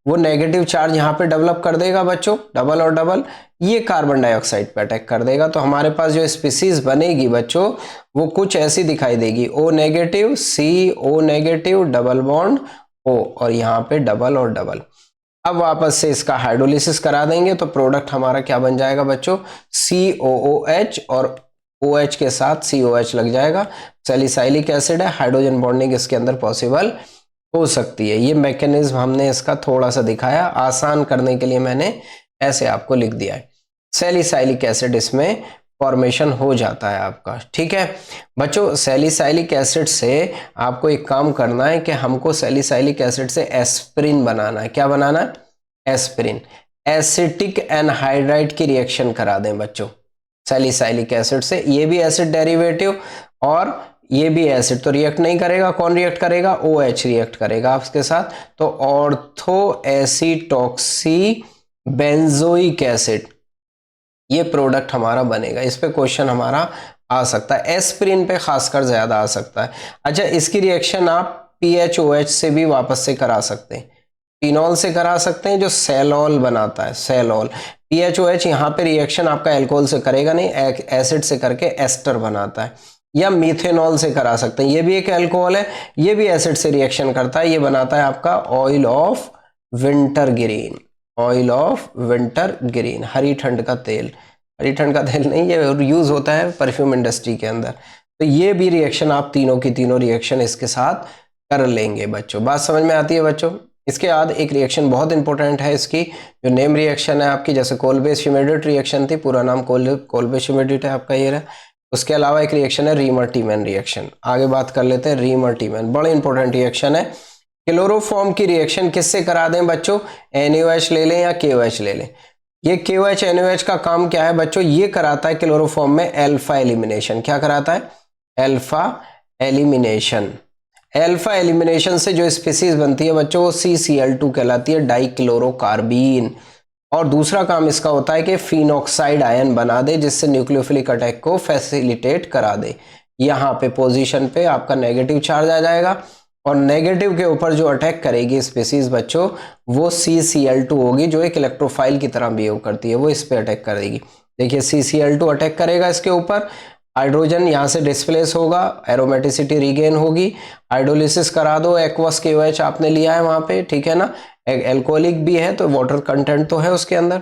वो नेगेटिव चार्ज यहाँ पे डेवलप कर देगा बच्चों, डबल और डबल, ये कार्बन डाइऑक्साइड पे अटैक कर देगा। तो हमारे पास जो स्पीसीज बनेगी बच्चों वो कुछ ऐसी दिखाई देगी, O negative CO negative double bond O, और यहाँ पे डबल और डबल। अब वापस से इसका हाइड्रोलिसिस करा देंगे तो प्रोडक्ट हमारा क्या बन जाएगा बच्चों, COOH, और OH के साथ COH लग जाएगा, सैलिसाइलिक एसिड है, हाइड्रोजन बॉन्डिंग इसके अंदर पॉसिबल हो सकती है। ये मैकेनिज्म हमने इसका थोड़ा सा दिखाया, आसान करने के लिए मैंने ऐसे आपको लिख दिया है, सैलिसाइलिक एसिड इसमें फॉर्मेशन हो जाता है आपका, ठीक है बच्चों। सैलिसाइलिक एसिड से आपको एक काम करना है कि हमको सैलिसाइलिक एसिड से एस्पिरिन बनाना है। क्या बनाना है, एस्पिरिन। एसिटिक एनहाइड्राइड की रिएक्शन करा दें बच्चों सैलिसाइलिक एसिड से, ये भी एसिड डेरिवेटिव और ये भी एसिड, तो रिएक्ट नहीं करेगा, कौन रिएक्ट करेगा, OH रिएक्ट करेगा आपके साथ, तो ऑर्थो एसीटॉक्सी बेंजोइक एसिड, ये प्रोडक्ट हमारा बनेगा। इस पे क्वेश्चन हमारा आ सकता है, एस्पिरिन पे खासकर ज्यादा आ सकता है। अच्छा, इसकी रिएक्शन आप PHOH से भी वापस से करा सकते हैं, फिनॉल से करा सकते हैं जो सेलॉल बनाता है, सेलॉल। PHOH यहाँ पे रिएक्शन आपका एल्कोहल से करेगा नहीं, एसिड से करके एस्टर बनाता है, या मीथेनॉल से करा सकते हैं, ये भी एक एल्कोहल है, ये भी एसिड से रिएक्शन करता है, ये बनाता है आपका oil of winter green, oil of winter green, हरी ठंड का तेल, हरी ठंड का तेल नहीं, ये यूज होता है परफ्यूम इंडस्ट्री के अंदर। तो ये भी रिएक्शन आप तीनों की तीनों रिएक्शन इसके साथ कर लेंगे बच्चों, बात समझ में आती है बच्चों। इसके बाद एक रिएक्शन बहुत इंपॉर्टेंट है, इसकी जो नेम रिएक्शन है आपकी, जैसे कोलबे-श्मिडिट रिएक्शन थी, पूरा नाम कोलबे-श्मिडिट है आपका ये रहा। उसके अलावा एक रिएक्शन है रीमर-टीमन रिएक्शन, आगे बात कर लेते हैं रीमर-टीमन, बड़ा इंपॉर्टेंट रिएक्शन है। क्लोरोफॉर्म की रिएक्शन किससे करा दें बच्चों, NaOH ले लें या KOH ले लें। ये KOH NaOH का काम क्या है बच्चों, ये कराता है क्लोरोफॉर्म में अल्फा एलिमिनेशन। क्या कराता है, अल्फा एलिमिनेशन। अल्फा एलिमिनेशन से जो स्पीसीज बनती है बच्चों वो CCl2 कहलाती है, डाइक्लोरोकार्बीन। और दूसरा काम इसका होता है कि फिनॉक्साइड आयन बना दे, जिससे न्यूक्लियोफिलिक अटैक को फैसिलिटेट करा दे। यहाँ पे पोजीशन पे आपका नेगेटिव चार्ज आ जाएगा, और नेगेटिव के ऊपर जो अटैक करेगी स्पीसीज बच्चों वो CCl2 होगी, जो एक इलेक्ट्रोफाइल की तरह बिहेव करती है, वो इस पे अटैक करेगी। देखिए CCl2 अटैक करेगा इसके ऊपर, हाइड्रोजन यहाँ से डिस्प्लेस होगा, एरोमेटिसिटी रिगेन होगी, हाइड्रोलिसिस करा दो, एक्वस KOH आपने लिया है वहाँ पे, ठीक है ना, एक एल्कोहलिक भी है तो वाटर कंटेंट तो है उसके अंदर,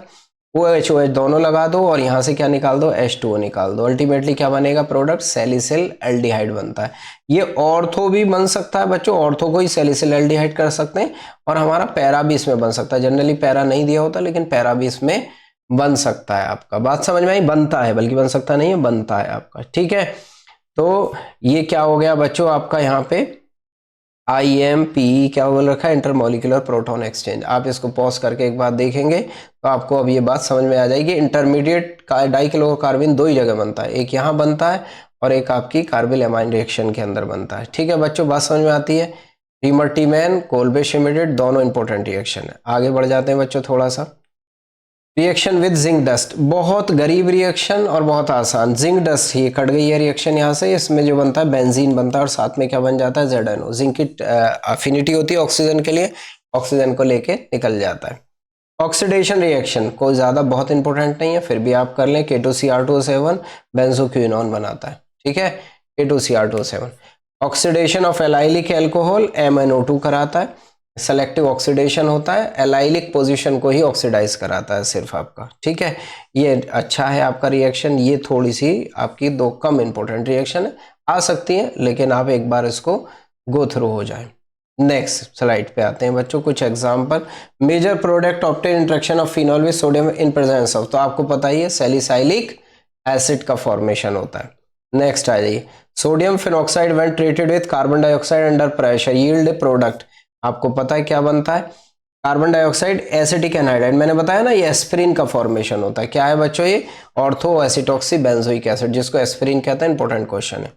OH दोनों लगा दो, और यहाँ से क्या निकाल दो, H2O निकाल दो। अल्टीमेटली क्या बनेगा प्रोडक्ट, सैलिसिल एल्डिहाइड बनता है। ये ऑर्थो भी बन सकता है बच्चों, ऑर्थो को ही सैलिसिल एल्डिहाइड कर सकते हैं, और हमारा पैरा भी इसमें बन सकता है। जनरली पैरा नहीं दिया होता, लेकिन पैरा भी इसमें बन सकता है आपका। बात समझ में आई? बनता है, बल्कि बन सकता नहीं है, बनता है आपका। ठीक है, तो ये क्या हो गया बच्चों आपका यहाँ पे IMP क्या बोल रखा है, इंटरमोलिकुलर प्रोटॉन एक्सचेंज। आप इसको पॉज करके एक बार देखेंगे तो आपको अब ये बात समझ में आ जाएगी। इंटरमीडिएट डाइक्लोरोकार्बन दो ही जगह बनता है, एक यहाँ बनता है और एक आपकी कार्बिल एमाइन रिएक्शन के अंदर बनता है। ठीक है बच्चों, बात समझ में आती है? रीमर्टीमैन, कोल्बे इमीडिएट दोनों इंपॉर्टेंट रिएक्शन है। आगे बढ़ जाते हैं बच्चों थोड़ा सा। रिएक्शन विद जिंक डस्ट, बहुत गरीब रिएक्शन और बहुत आसान। जिंक डस्ट ही कट गई है रिएक्शन यहाँ से, इसमें जो बनता है बेंजीन बनता है और साथ में क्या बन जाता है, ZNO। जिंक की अफिनिटी होती है ऑक्सीजन के लिए, ऑक्सीजन को लेके निकल जाता है। ऑक्सीडेशन रिएक्शन कोई ज्यादा बहुत इंपॉर्टेंट नहीं है, फिर भी आप कर लें। K2Cr2O7 बेंजोक्विनोन बनाता है। ठीक है, K2Cr2O7। Oxidation of allylic alcohol MnO2 कराता है। सेलेक्टिव ऑक्सीडेशन होता है, एलाइलिक पोजीशन को ही ऑक्सीडाइज कराता है सिर्फ आपका। ठीक है, ये अच्छा है आपका रिएक्शन। ये थोड़ी सी आपकी दो कम इंपॉर्टेंट रिएक्शन है, आ सकती है, लेकिन आप एक बार इसको गो थ्रू हो जाए। नेक्स्ट स्लाइड पे आते हैं बच्चों, कुछ example. Major product obtain interaction of phenol with sodium in presence of, तो आपको पता ही है सैलिसाइलिक एसिड का फॉर्मेशन होता है। नेक्स्ट आ जाइए, sodium phenoxide when treated with carbon dioxide under pressure yield product. आपको पता है क्या बनता है, कार्बन डाइऑक्साइड एसिटिक एनहाइड्राइड। मैंने बताया ना ये एस्पिरिन का फॉर्मेशन होता है। क्या है बच्चों ये, ऑर्थो एसिटॉक्सी बेंजोइक एसिड, जिसको एस्पिरिन कहते हैं। इंपॉर्टेंट क्वेश्चन है।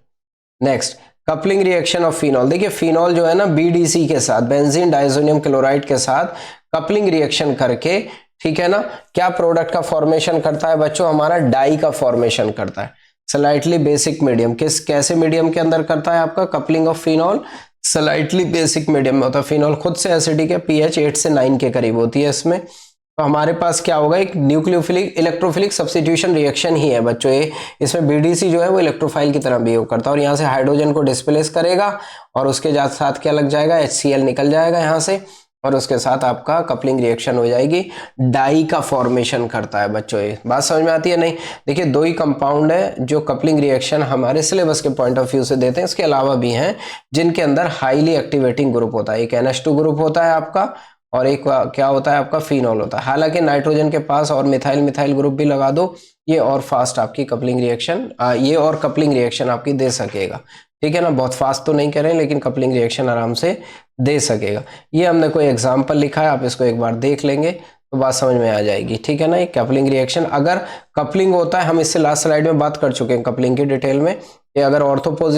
Next, coupling reaction of phenol. देखिए फिनॉल जो है ना BDC के साथ, बेंजीन डाइजोनियम क्लोराइड के साथ कपलिंग रिएक्शन करके, ठीक है ना, क्या प्रोडक्ट का फॉर्मेशन करता है बच्चों, हमारा डाई का फॉर्मेशन करता है। स्लाइटली बेसिक मीडियम, कैसे मीडियम के अंदर करता है आपका coupling of phenol, slightly basic medium में होता है। फिनॉल खुद से एसिडिक है, pH 8 से 9 के करीब होती है इसमें। तो हमारे पास क्या होगा, एक न्यूक्लियोफिलिक इलेक्ट्रोफिलिक सब्स्टिट्यूशन रिएक्शन ही है बच्चों ये। इसमें BDC जो है वो इलेक्ट्रोफाइल की तरह बिहेव करता है और यहाँ से हाइड्रोजन को डिस्प्लेस करेगा और उसके साथ क्या लग जाएगा, HCl निकल जाएगा यहाँ से और उसके साथ आपका कपलिंग रिएक्शन हो जाएगी। डाई का फॉर्मेशन करता है बच्चों ये। बात समझ में आती है नहीं? देखिए दो ही कंपाउंड है जो कपलिंग रिएक्शन हमारे सिलेबस के पॉइंट ऑफ व्यू से देते हैं, इसके अलावा भी हैं जिनके अंदर हाईली एक्टिवेटिंग ग्रुप होता है। एक NH2 ग्रुप होता है आपका और एक क्या होता है आपका फिनॉल होता है। हालांकि नाइट्रोजन के पास और मिथाइल ग्रुप भी लगा दो, ये और फास्ट आपकी कपलिंग रिएक्शन ये और कपलिंग रिएक्शन आपकी दे सकेगा। ठीक है ना, बहुत फास्ट तो नहीं करें लेकिन कपलिंग रिएक्शन आराम से दे सकेगा। ये हमने कोई एग्जांपल लिखा है, आप इसको एक बार देख लेंगे तो बात समझ में आ जाएगी। ठीक है ना, ये कपलिंग रिएक्शन अगर कपलिंग होता है, हम इससे लास्ट स्लाइड में बात कर चुके हैं कपलिंग की डिटेल में, कि अगर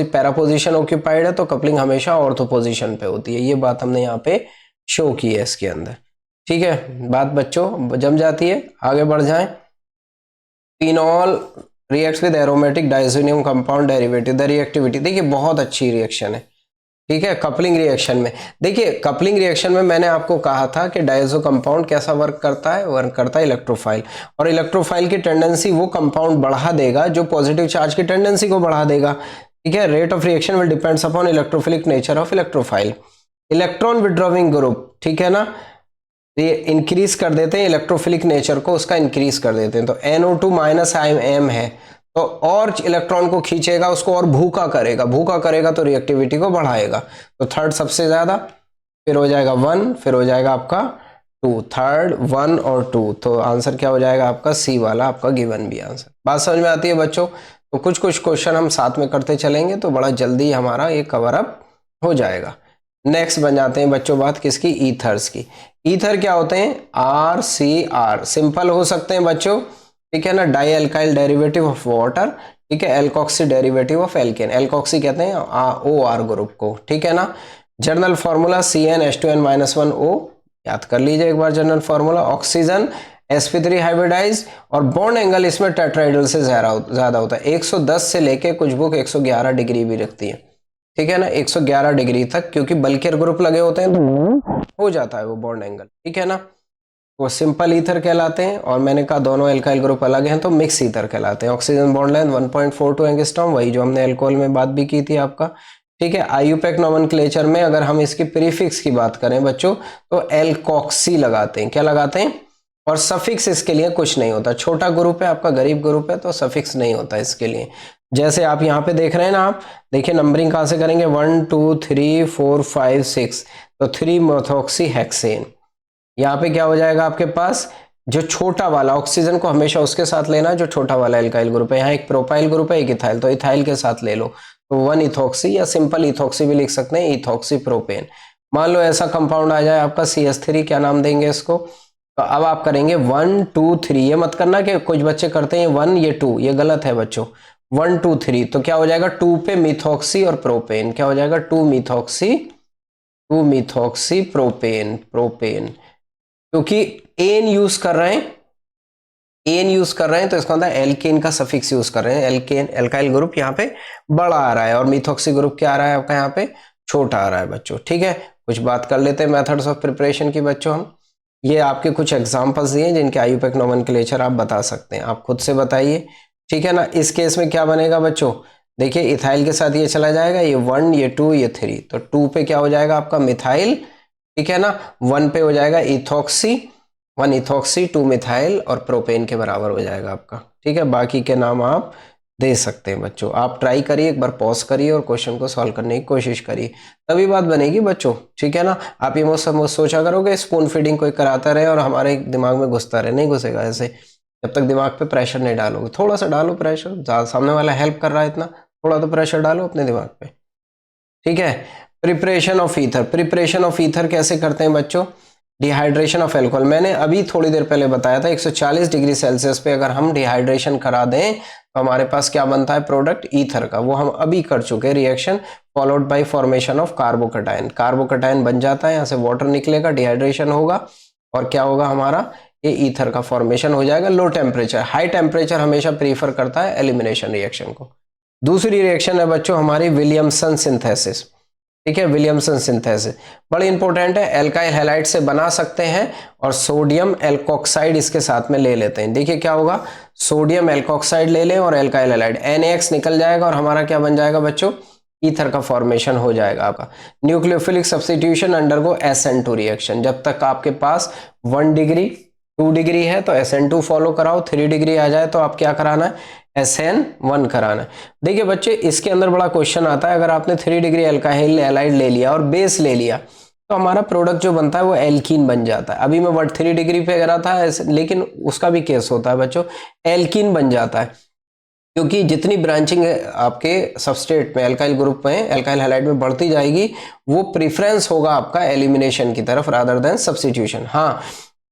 पैरा पोजीशन ऑक्यूपाइड है तो कपलिंग हमेशा ऑर्थो पोजीशन पे होती है। ये बात हमने यहाँ पे शो की है इसके अंदर। ठीक है, बात बच्चों जम जाती है। आगे बढ़ जाएं। Phenol reacts with aromatic diazonium compound derivative, the reactivity देखिए बहुत अच्छी रिएक्शन है। ठीक है, कपलिंग रिएक्शन में देखिए, कपलिंग रिएक्शन में मैंने आपको कहा था कि डायजो कंपाउंड कैसा वर्क करता है, वर्क करता है इलेक्ट्रोफाइल, और इलेक्ट्रोफाइल की टेंडेंसी वो कंपाउंड बढ़ा देगा जो पॉजिटिव चार्ज की टेंडेंसी को बढ़ा देगा। ठीक है, rate of reaction will depends upon electrophilic nature of electrophile. Electron withdrawing group, ठीक है ना, ये इंक्रीज कर देते हैं इलेक्ट्रोफिलिक नेचर को, उसका इंक्रीज कर देते हैं। तो NO2 माइनस M है तो और इलेक्ट्रॉन को खींचेगा, उसको और भूखा करेगा तो रिएक्टिविटी को बढ़ाएगा। तो थर्ड सबसे ज्यादा, फिर हो जाएगा 1, फिर हो जाएगा आपका 2, थर्ड 1 और 2, तो आंसर क्या हो जाएगा आपका C वाला, आपका गिवन भी आंसर। बात समझ में आती है बच्चों? तो कुछ क्वेश्चन हम साथ में करते चलेंगे तो बड़ा जल्दी हमारा ये कवर अप हो जाएगा। नेक्स्ट बन जाते हैं बच्चों बात किसकी, ईथर्स की। ईथर क्या होते हैं, RCR, सिंपल हो सकते हैं बच्चों, ठीक है ना, di alkyl derivative of water, ठीक है, alkoxy derivative of alkane, alkoxy कहते हैं OR ग्रुप को, ठीक है ना। जर्नल फॉर्मूला CnH2n-1O, याद कर लीजिए एक बार general formula. Oxygen sp3 hybridize और बॉन्ड एंगल इसमें टेट्राहेड्रल से ज्यादा होता है, 110 से लेके कुछ बुक 111 डिग्री भी रखती है। ठीक है ना, 111 डिग्री तक, क्योंकि बल्कियर ग्रुप लगे होते हैं तो हो जाता है वो बॉन्ड एंगल। ठीक है ना, वो सिंपल ईथर कहलाते हैं, और मैंने कहा दोनों एल्काइल ग्रुप अलग हैं तो मिक्स ईथर कहलाते हैं। ऑक्सीजन बॉन्ड लेंथ 1.42 एंगस्ट्रॉम, वही जो हमने अल्कोहल में बात भी की थी आपका। ठीक है, IUPAC नोमेनक्लेचर में अगर हम इसकी प्रीफिक्स की बात करें बच्चों तो एल्कोक्सी लगाते हैं। क्या लगाते हैं? और सफिक्स इसके लिए कुछ नहीं होता, छोटा ग्रुप है आपका, गरीब ग्रुप है तो सफिक्स नहीं होता इसके लिए। जैसे आप यहाँ पे देख रहे हैं ना, आप देखिए नंबरिंग कहाँ से करेंगे, 1 2 3 4 5 6, तो 3 मेथॉक्सी हेक्सेन। यहाँ पे क्या हो जाएगा आपके पास, जो छोटा वाला ऑक्सीजन को हमेशा उसके साथ लेना जो छोटा वाला एल्काइल ग्रुप है। यहाँ एक प्रोपाइल ग्रुप है, एक इथाइल, तो इथाइल के साथ ले लो, तो 1 इथॉक्सी या सिंपल इथॉक्सी भी लिख सकते हैं, इथॉक्सी प्रोपेन। मान लो ऐसा कंपाउंड आ जाए आपका CH3, क्या नाम देंगे इसको? तो अब आप करेंगे 1 2 3, ये मत करना कि कुछ बच्चे करते हैं 1 ये 2, ये गलत है बच्चों। 1 2 3, तो क्या हो जाएगा 2 पे मिथॉक्सी और प्रोपेन, क्या हो जाएगा 2 मिथॉक्सी प्रोपेन, क्योंकि एन यूज कर रहे हैं, तो इसका मतलब एल्केन का सफिक्स यूज कर रहे हैं, एल्केन एल्काइल ग्रुप यहाँ पे बड़ा आ रहा है और मिथॉक्सी ग्रुप क्या आ रहा है आपका यहाँ पे छोटा आ रहा है बच्चों। ठीक है, कुछ बात कर लेते हैं मेथड्स ऑफ प्रिपरेशन की बच्चों हम। ये आपके कुछ एग्जांपल्स दिए जिनके IUPAC नोमेनक्लेचर आप बता सकते हैं, आप खुद से बताइए। ठीक है ना, इस केस में क्या बनेगा बच्चों? देखिए इथाइल के साथ ये चला जाएगा, ये 1 ये 2 ये 3, तो 2 पे क्या हो जाएगा आपका मिथाइल, ठीक है ना, 1 पे हो जाएगा इथॉक्सी, 1 इथॉक्सी 2 मिथाइल और प्रोपेन के बराबर हो जाएगा आपका। ठीक है, बाकी के नाम आप दे सकते हैं बच्चों। आप ट्राई करिए, एक बार पॉज करिए और क्वेश्चन को सॉल्व करने की कोशिश करिए, तभी बात बनेगी बच्चों। ठीक है ना, आप ये मत सोचा करोगे स्पून फीडिंग कोई कराता रहे और हमारे दिमाग में घुसता रहे, नहीं घुसेगा ऐसे, जब तक दिमाग पे प्रेशर नहीं डालोगे। थोड़ा सा डालो प्रेशर, सामने वाला हेल्प कर रहा है इतना, थोड़ा तो प्रेशर डालो अपने दिमाग पे। ठीक है, प्रिपरेशन ऑफ ईथर कैसे करते हैं बच्चों? डिहाइड्रेशन ऑफ एल्कोहल, मैंने अभी थोड़ी देर पहले बताया था 140 डिग्री सेल्सियस पे अगर हम डिहाइड्रेशन करा दें तो हमारे पास क्या बनता है प्रोडक्ट ईथर का, वो हम अभी कर चुके हैं reaction, followed by formation of carbocation बन जाता है, यहाँ से वाटर निकलेगा, डिहाइड्रेशन होगा और क्या होगा हमारा ये ईथर का फॉर्मेशन हो जाएगा। लो टेम्परेचर, हाई टेम्परेचर हमेशा प्रीफर करता है एलिमिनेशन रिएक्शन को। दूसरी रिएक्शन है बच्चों हमारी विलियमसन सिंथेसिस। ठीक है, विलियमसन सिंथेसिस बड़ी इंपॉर्टेंट है, एल्काइल हैलाइड से बना सकते हैं और सोडियम एल्कोक्साइड इसके साथ में ले लेते हैं। देखिए क्या होगा, सोडियम एल्कोक्साइड ले लें और एल्काइल हैलाइड NaX निकल जाएगा और हमारा क्या बन जाएगा बच्चों, ईथर का फॉर्मेशन हो जाएगा आपका। Nucleophilic substitution undergo SN2 reaction, जब तक आपके पास 1 डिग्री 2 डिग्री है तो SN2 फॉलो कराओ, 3 डिग्री आ जाए तो आप क्या कराना है SN1 कराना है। देखिए बच्चे इसके अंदर बड़ा क्वेश्चन आता है, अगर आपने 3 डिग्री एल्काइल हैलाइड ले लिया और बेस ले लिया तो हमारा प्रोडक्ट जो बनता है वो एल्कीन बन जाता है। अभी मैं 3 डिग्री पे करा था लेकिन उसका भी केस होता है बच्चों, एल्कीन बन जाता है, क्योंकि जितनी ब्रांचिंग आपके सबस्ट्रेट में एल्काइल ग्रुप में एल्काइल हैलाइड में बढ़ती जाएगी वो प्रेफरेंस होगा आपका एलिमिनेशन की तरफ रादर देन सब्स्टिट्यूशन। हाँ,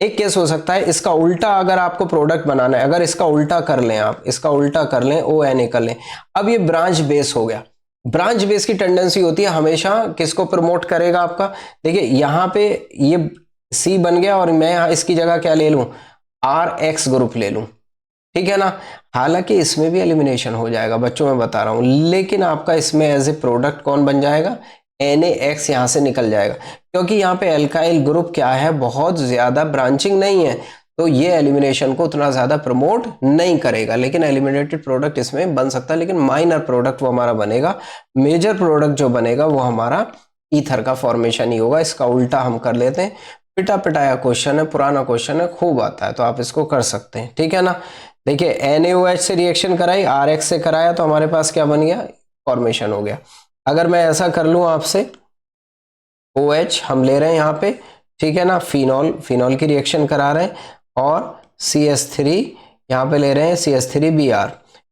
एक केस हो सकता है इसका उल्टा, अगर आपको प्रोडक्ट बनाना है, अगर इसका उल्टा कर लें आप, इसका उल्टा कर लें ONA कर लें, अब ये ब्रांच बेस हो गया। ब्रांच बेस की टेंडेंसी होती है हमेशा किसको प्रमोट करेगा आपका, देखिए यहाँ पे ये C बन गया और मैं यहाँ इसकी जगह क्या ले लूं, RX ग्रुप ले लूं। ठीक है ना, हालांकि इसमें भी एलिमिनेशन हो जाएगा बच्चों, मैं बता रहा हूं, लेकिन आपका इसमें एज ए प्रोडक्ट कौन बन जाएगा, NaX यहां से निकल जाएगा, क्योंकि यहाँ पे एल्काइल ग्रुप क्या है, बहुत ज्यादा ब्रांचिंग नहीं है, तो ये एलिमिनेशन को उतना ज्यादा प्रमोट नहीं करेगा, लेकिन एलिमिनेटेड प्रोडक्ट इसमें बन सकता है, लेकिन माइनर प्रोडक्ट वो हमारा बनेगा। मेजर प्रोडक्ट जो बनेगा वो हमारा ईथर का फॉर्मेशन ही होगा। इसका उल्टा हम कर लेते हैं, पिटा पिटाया क्वेश्चन है, पुराना क्वेश्चन है, खूब आता है, तो आप इसको कर सकते हैं। ठीक है ना, देखिए NaOH से रिएक्शन कराई, RX से कराया, तो हमारे पास क्या बन गया, फॉर्मेशन हो गया। अगर मैं ऐसा कर लूं आपसे, OH हम ले रहे हैं यहाँ पे, ठीक है ना, फिनॉल की रिएक्शन करा रहे हैं और CH3 यहाँ पे ले रहे हैं, CH3Br,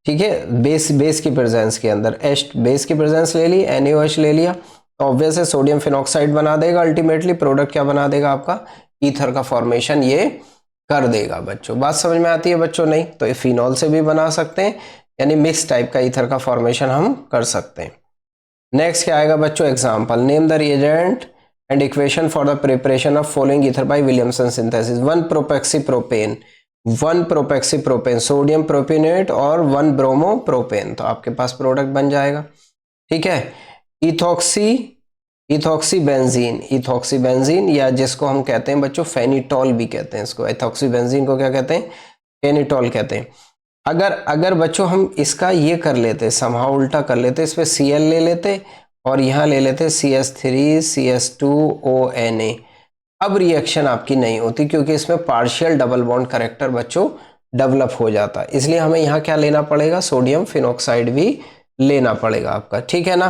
ठीक है, बेस की प्रेजेंस के अंदर बेस की प्रेजेंस ले ली, NaOH ले लिया, तो ऑब्वियस है सोडियम फिनॉक्साइड बना देगा, अल्टीमेटली प्रोडक्ट क्या बना देगा आपका, ईथर का फॉर्मेशन ये कर देगा बच्चों। बात समझ में आती है बच्चों? नहीं तो ये फिनॉल से भी बना सकते हैं, यानी मिक्स टाइप का ईथर का फॉर्मेशन हम कर सकते हैं। नेक्स्ट क्या आएगा बच्चों, example, name the reagent and equation for the preparation of following ether by Williamson synthesis. 1 propoxy propane sodium propionate और 1 ब्रोमो प्रोपेन, तो आपके पास प्रोडक्ट बन जाएगा। ठीक है, इथॉक्सी बेंजीन या जिसको हम कहते हैं बच्चों फेनिटॉल भी कहते हैं इसको, इथॉक्सी बेंजीन को क्या कहते हैं, फेनिटॉल कहते हैं। अगर बच्चों हम इसका ये कर लेते, समहाउ उल्टा कर लेते, इस पे Cl ले लेते और यहाँ ले लेते CH3 CH2ONA, अब रिएक्शन आपकी नहीं होती क्योंकि इसमें पार्शियल डबल बॉन्ड करेक्टर बच्चों डेवलप हो जाता है, इसलिए हमें यहाँ क्या लेना पड़ेगा, सोडियम फिनॉक्साइड भी लेना पड़ेगा आपका। ठीक है ना,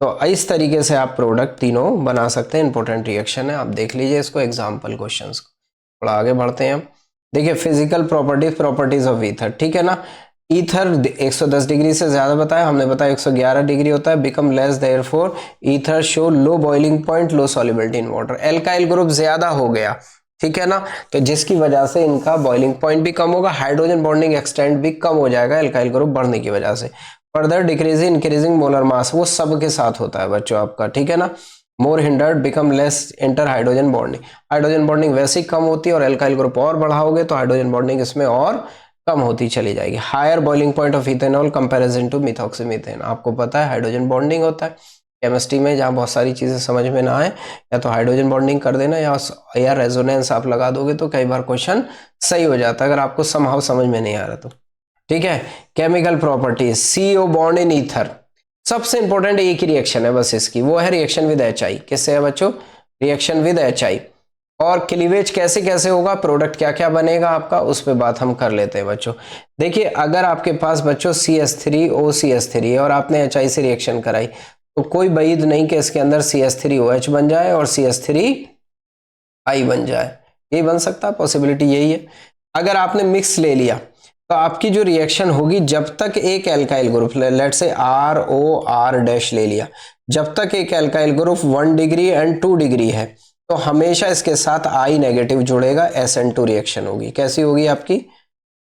तो इस तरीके से आप प्रोडक्ट तीनों बना सकते हैं, इंपॉर्टेंट रिएक्शन है, आप देख लीजिए इसको एग्जाम्पल क्वेश्चंस को। थोड़ा आगे बढ़ते हैं हम। देखिए फिजिकल प्रॉपर्टीज ऑफ ईथर, ठीक है ना। ईथर 110 डिग्री से ज्यादा बताया, हमने बताया 111 डिग्री होता है, become less therefore ether show low boiling point, low solubility in water. Alkyl group ज्यादा हो गया, ठीक है ना, तो जिसकी वजह से इनका बॉइलिंग पॉइंट भी कम होगा, हाइड्रोजन बॉन्डिंग एक्सटेंट भी कम हो जाएगा एल्काइल ग्रुप बढ़ने की वजह से। Further decreasing increasing molar mass, वो सब के साथ होता है बच्चों आपका, ठीक है ना। More hindered become less inter hydrogen bonding, hydrogen bonding वैसे ही कम होती है और एल्काइल ग्रुप और बढ़ाओगे तो हाइड्रोजन बॉन्डिंग इसमें और कम होती चली जाएगी। Higher boiling point of ethanol comparison to methoxymethane, आपको पता है हाइड्रोजन बॉन्डिंग होता है केमिस्ट्री में, जहाँ बहुत सारी चीजें समझ में ना आए या तो हाइड्रोजन बॉन्डिंग कर देना या रेजोनेंस आप लगा दोगे तो कई बार क्वेश्चन सही हो जाता है अगर आपको समहाउ समझ में नहीं आ रहा तो, ठीक है। Chemical properties, CO bond in ether, सबसे इंपॉर्टेंट एक ही रिएक्शन है बस इसकी, वो है रिएक्शन विद HI। किससे है बच्चों? Reaction with HI। और क्लीवेज कैसे कैसे होगा, प्रोडक्ट क्या क्या बनेगा आपका, उस पे बात हम कर लेते हैं बच्चों। देखिए अगर आपके पास बच्चों CH3OCH3 है और आपने HI से रिएक्शन कराई तो कोई बईद नहीं कि इसके अंदर CH3OH बन जाए और CH3I बन जाए, ये बन सकता है, पॉसिबिलिटी यही है। अगर आपने मिक्स ले लिया तो आपकी जो रिएक्शन होगी, जब तक एक एल्काइल ग्रुप, लेट से ROR- ले लिया, जब तक एक alkyl group 1 degree and 2 degree है तो हमेशा इसके साथ I नेगेटिव जुड़ेगा, SN2 रिएक्शन होगी। कैसी होगी आपकी?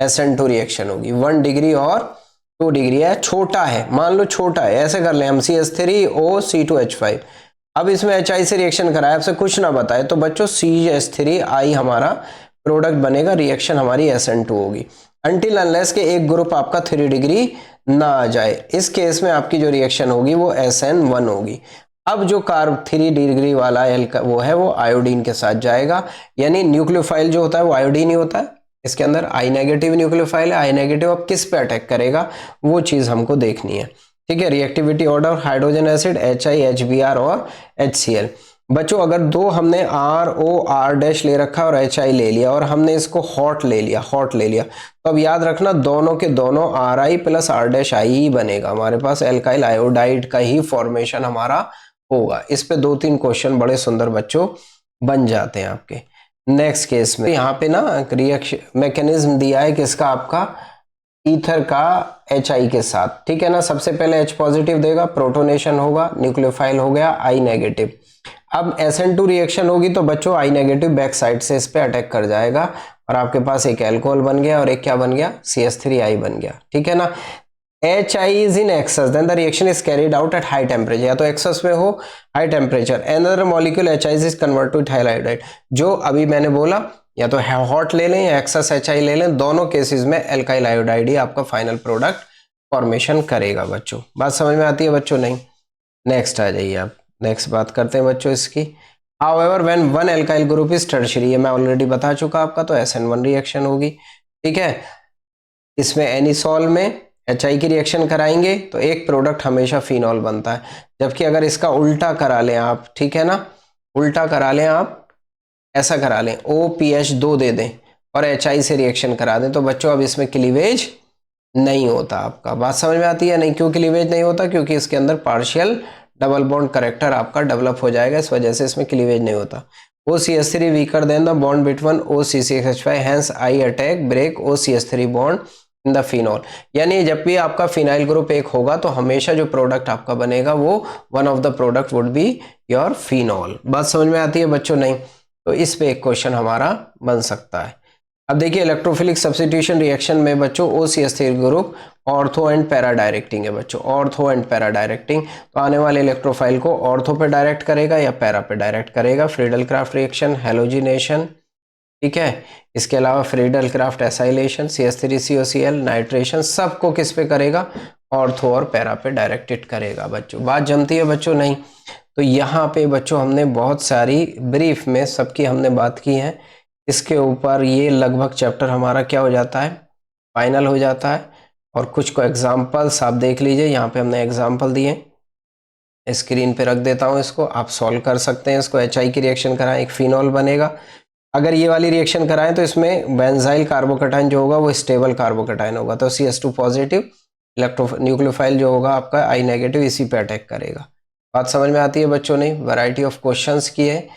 SN2 रिएक्शन होगी। 1 डिग्री और 2 डिग्री है, छोटा है, मान लो छोटा है, ऐसे कर ले हम CH3OC2H5। अब इसमें HI से रिएक्शन कराया, आपसे कुछ ना बताए तो बच्चों CH3I हमारा प्रोडक्ट बनेगा, रिएक्शन हमारी SN2 होगी। अनटिल अनलेस के एक ग्रुप आपका 3 डिग्री ना आ जाए, इस केस में आपकी जो रिएक्शन होगी वो SN1 होगी। अब जो कार्ब 3 डिग्री वाला वो है वो आयोडीन के साथ जाएगा, यानी न्यूक्लियोफाइल जो होता है वो आयोडीन ही होता है, इसके अंदर I नेगेटिव न्यूक्लियोफाइल है। I नेगेटिव अब किस पे अटैक करेगा वो चीज हमको देखनी है, ठीक है। Reactivity order hydrogen acid HI HBr और HCl। बच्चों अगर दो हमने ROR- ले रखा और HI ले लिया और हमने इसको हॉट ले लिया तो अब याद रखना दोनों के दोनों RI प्लस R- ही बनेगा, हमारे पास एल्काइल आयोडाइड का ही फॉर्मेशन हमारा होगा। इस पे 2-3 क्वेश्चन बड़े सुंदर बच्चों बन जाते हैं आपके। नेक्स्ट केस में यहाँ पे ना रिएक्शन मैकेनिज्म दिया है किसका, आपका ईथर का HI के साथ, ठीक है ना। सबसे पहले H पॉजिटिव देगा, प्रोटोनेशन होगा, न्यूक्लियोफाइल हो गया I नेगेटिव। अब SN2 रिएक्शन होगी तो बच्चों I नेगेटिव बैक साइड से इस पे अटैक कर जाएगा और आपके पास एक अल्कोहल बन गया और एक क्या बन गया, CH3I बन गया, ठीक है ना। HI is in excess, then the reaction is carried out at high temperature, या तो excess में हो high temperature, another molecule HI is converted to ethyl iodide। जो अभी मैंने बोला या तो हॉट ले लें या एक्सेस HI ले लें, दोनों केसेस में एल्काइल आयोडाइड ही आपका फाइनल प्रोडक्ट फॉर्मेशन करेगा बच्चों। बात समझ में आती है बच्चों? नहीं। नेक्स्ट आ जाइए आप, नेक्स्ट बात करते हैं बच्चों इसकी। However, when one alkyl group is tertiary, ये मैं ऑलरेडी बता चुका आपका, तो SN1 रिएक्शन होगी, ठीक है। इसमें एनिसॉल में HI की रिएक्शन कराएंगे तो एक प्रोडक्ट हमेशा फिनॉल बनता है, जबकि अगर इसका उल्टा करा लें आप, ठीक है ना, उल्टा करा लें आप, ऐसा करा लें OPH2 दे दें और HI से रिएक्शन करा दें तो बच्चों अब इसमें क्लीवेज नहीं होता आपका। बात समझ में आती है? नहीं। क्यों क्लीवेज नहीं होता? क्योंकि इसके अंदर पार्शियल डबल बॉन्ड करेक्टर आपका डेवलप हो जाएगा, इस वजह से इसमें क्लीवेज नहीं होता। OCH3 weaker than the bond between OC6H5, hence I attack break OCH3 bond in the phenol. यानी जब भी आपका फिनाइल ग्रुप एक होगा तो हमेशा जो प्रोडक्ट आपका बनेगा वो one of the product would be your phenol. बात समझ में आती है बच्चों? नहीं। तो इस पे एक क्वेश्चन हमारा बन सकता है। अब देखिए इलेक्ट्रोफिलिक सब्स्टिट्यूशन रिएक्शन में बच्चों OCH3 group ortho and para directing है बच्चों, ऑर्थो एंड पैरा डायरेक्टिंग, तो आने वाले इलेक्ट्रोफाइल को ऑर्थो पे डायरेक्ट करेगा या पैरा पे डायरेक्ट करेगा। फ्रीडल क्राफ्ट रिएक्शन, हेलोजिनेशन, ठीक है। इसके अलावा Friedel Crafts acylation, CH3COCl, nitration, सबको किस पे करेगा? ऑर्थो और पैरा पे डायरेक्टेड करेगा बच्चों। बात जमती है बच्चों? नहीं। तो यहाँ पे बच्चों हमने बहुत सारी ब्रीफ में सबकी हमने बात की है, इसके ऊपर ये लगभग चैप्टर हमारा क्या हो जाता है, फाइनल हो जाता है। और कुछ को एग्जाम्पल्स आप देख लीजिए, यहाँ पे हमने एग्जाम्पल दिए, स्क्रीन पे रख देता हूँ, इसको आप सॉल्व कर सकते हैं। इसको HI की रिएक्शन कराएं, एक फिनॉल बनेगा। अगर ये वाली रिएक्शन कराएं तो इसमें बेंजाइल कार्बोकटाइन जो होगा वो स्टेबल कार्बोकटाइन होगा, तो CH2 पॉजिटिव इलेक्ट्रो न्यूक्लियोफाइल जो होगा आपका I नेगेटिव इसी पे अटैक करेगा। बात समझ में आती है बच्चों? नहीं। वैरायटी ऑफ क्वेश्चंस की है,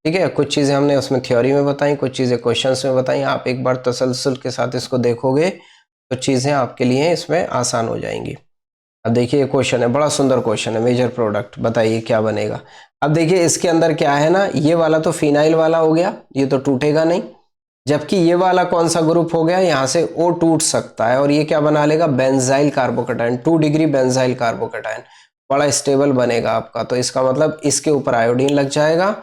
ठीक है, कुछ चीज़ें हमने उसमें थ्योरी में बताई, कुछ चीज़ें क्वेश्चंस में बताई। आप एक बार तसलसल के साथ इसको देखोगे तो चीज़ें आपके लिए इसमें आसान हो जाएंगी। अब देखिए क्वेश्चन है, बड़ा सुंदर क्वेश्चन है, मेजर प्रोडक्ट बताइए क्या बनेगा। अब देखिए इसके अंदर क्या है ना, ये वाला तो फिनाइल वाला हो गया, ये तो टूटेगा नहीं, जबकि ये वाला कौन सा ग्रुप हो गया, यहाँ से O टूट सकता है और ये क्या बना लेगा, benzyl carbocation, 2 degree benzyl carbocation, बड़ा स्टेबल बनेगा आपका। तो इसका मतलब इसके ऊपर आयोडीन लग जाएगा।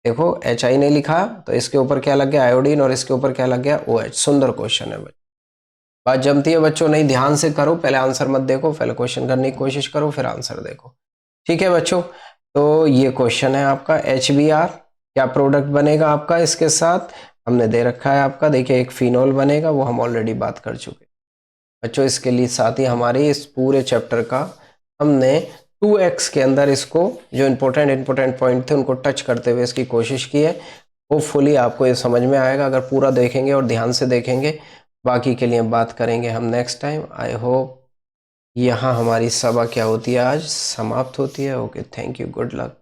देखो HI ने लिखा तो इसके ऊपर क्या लग गया, आयोडीन, और इसके ऊपर क्या लग गया, OH। सुंदर क्वेश्चन है, बात जमती है बच्चों, नहीं ध्यान से करो, पहले आंसर मत देखो, पहले क्वेश्चन करने की कोशिश करो फिर आंसर देखो। ठीक है बच्चों, तो ये क्वेश्चन है आपका HBr, क्या प्रोडक्ट बनेगा आपका इसके साथ, हमने दे रखा है आपका, देखिए एक फिनोल बनेगा, वो हम ऑलरेडी बात कर चुके बच्चों। इसके लिए साथ ही हमारे इस पूरे चैप्टर का हमने 2x के अंदर इसको जो इंपॉर्टेंट पॉइंट थे उनको टच करते हुए इसकी कोशिश की है। होपफुली आपको ये समझ में आएगा अगर पूरा देखेंगे और ध्यान से देखेंगे। बाकी के लिए बात करेंगे हम नेक्स्ट टाइम। आई होप यहाँ हमारी सभा क्या होती है, आज समाप्त होती है। Okay, thank you, good luck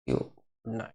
you, good night.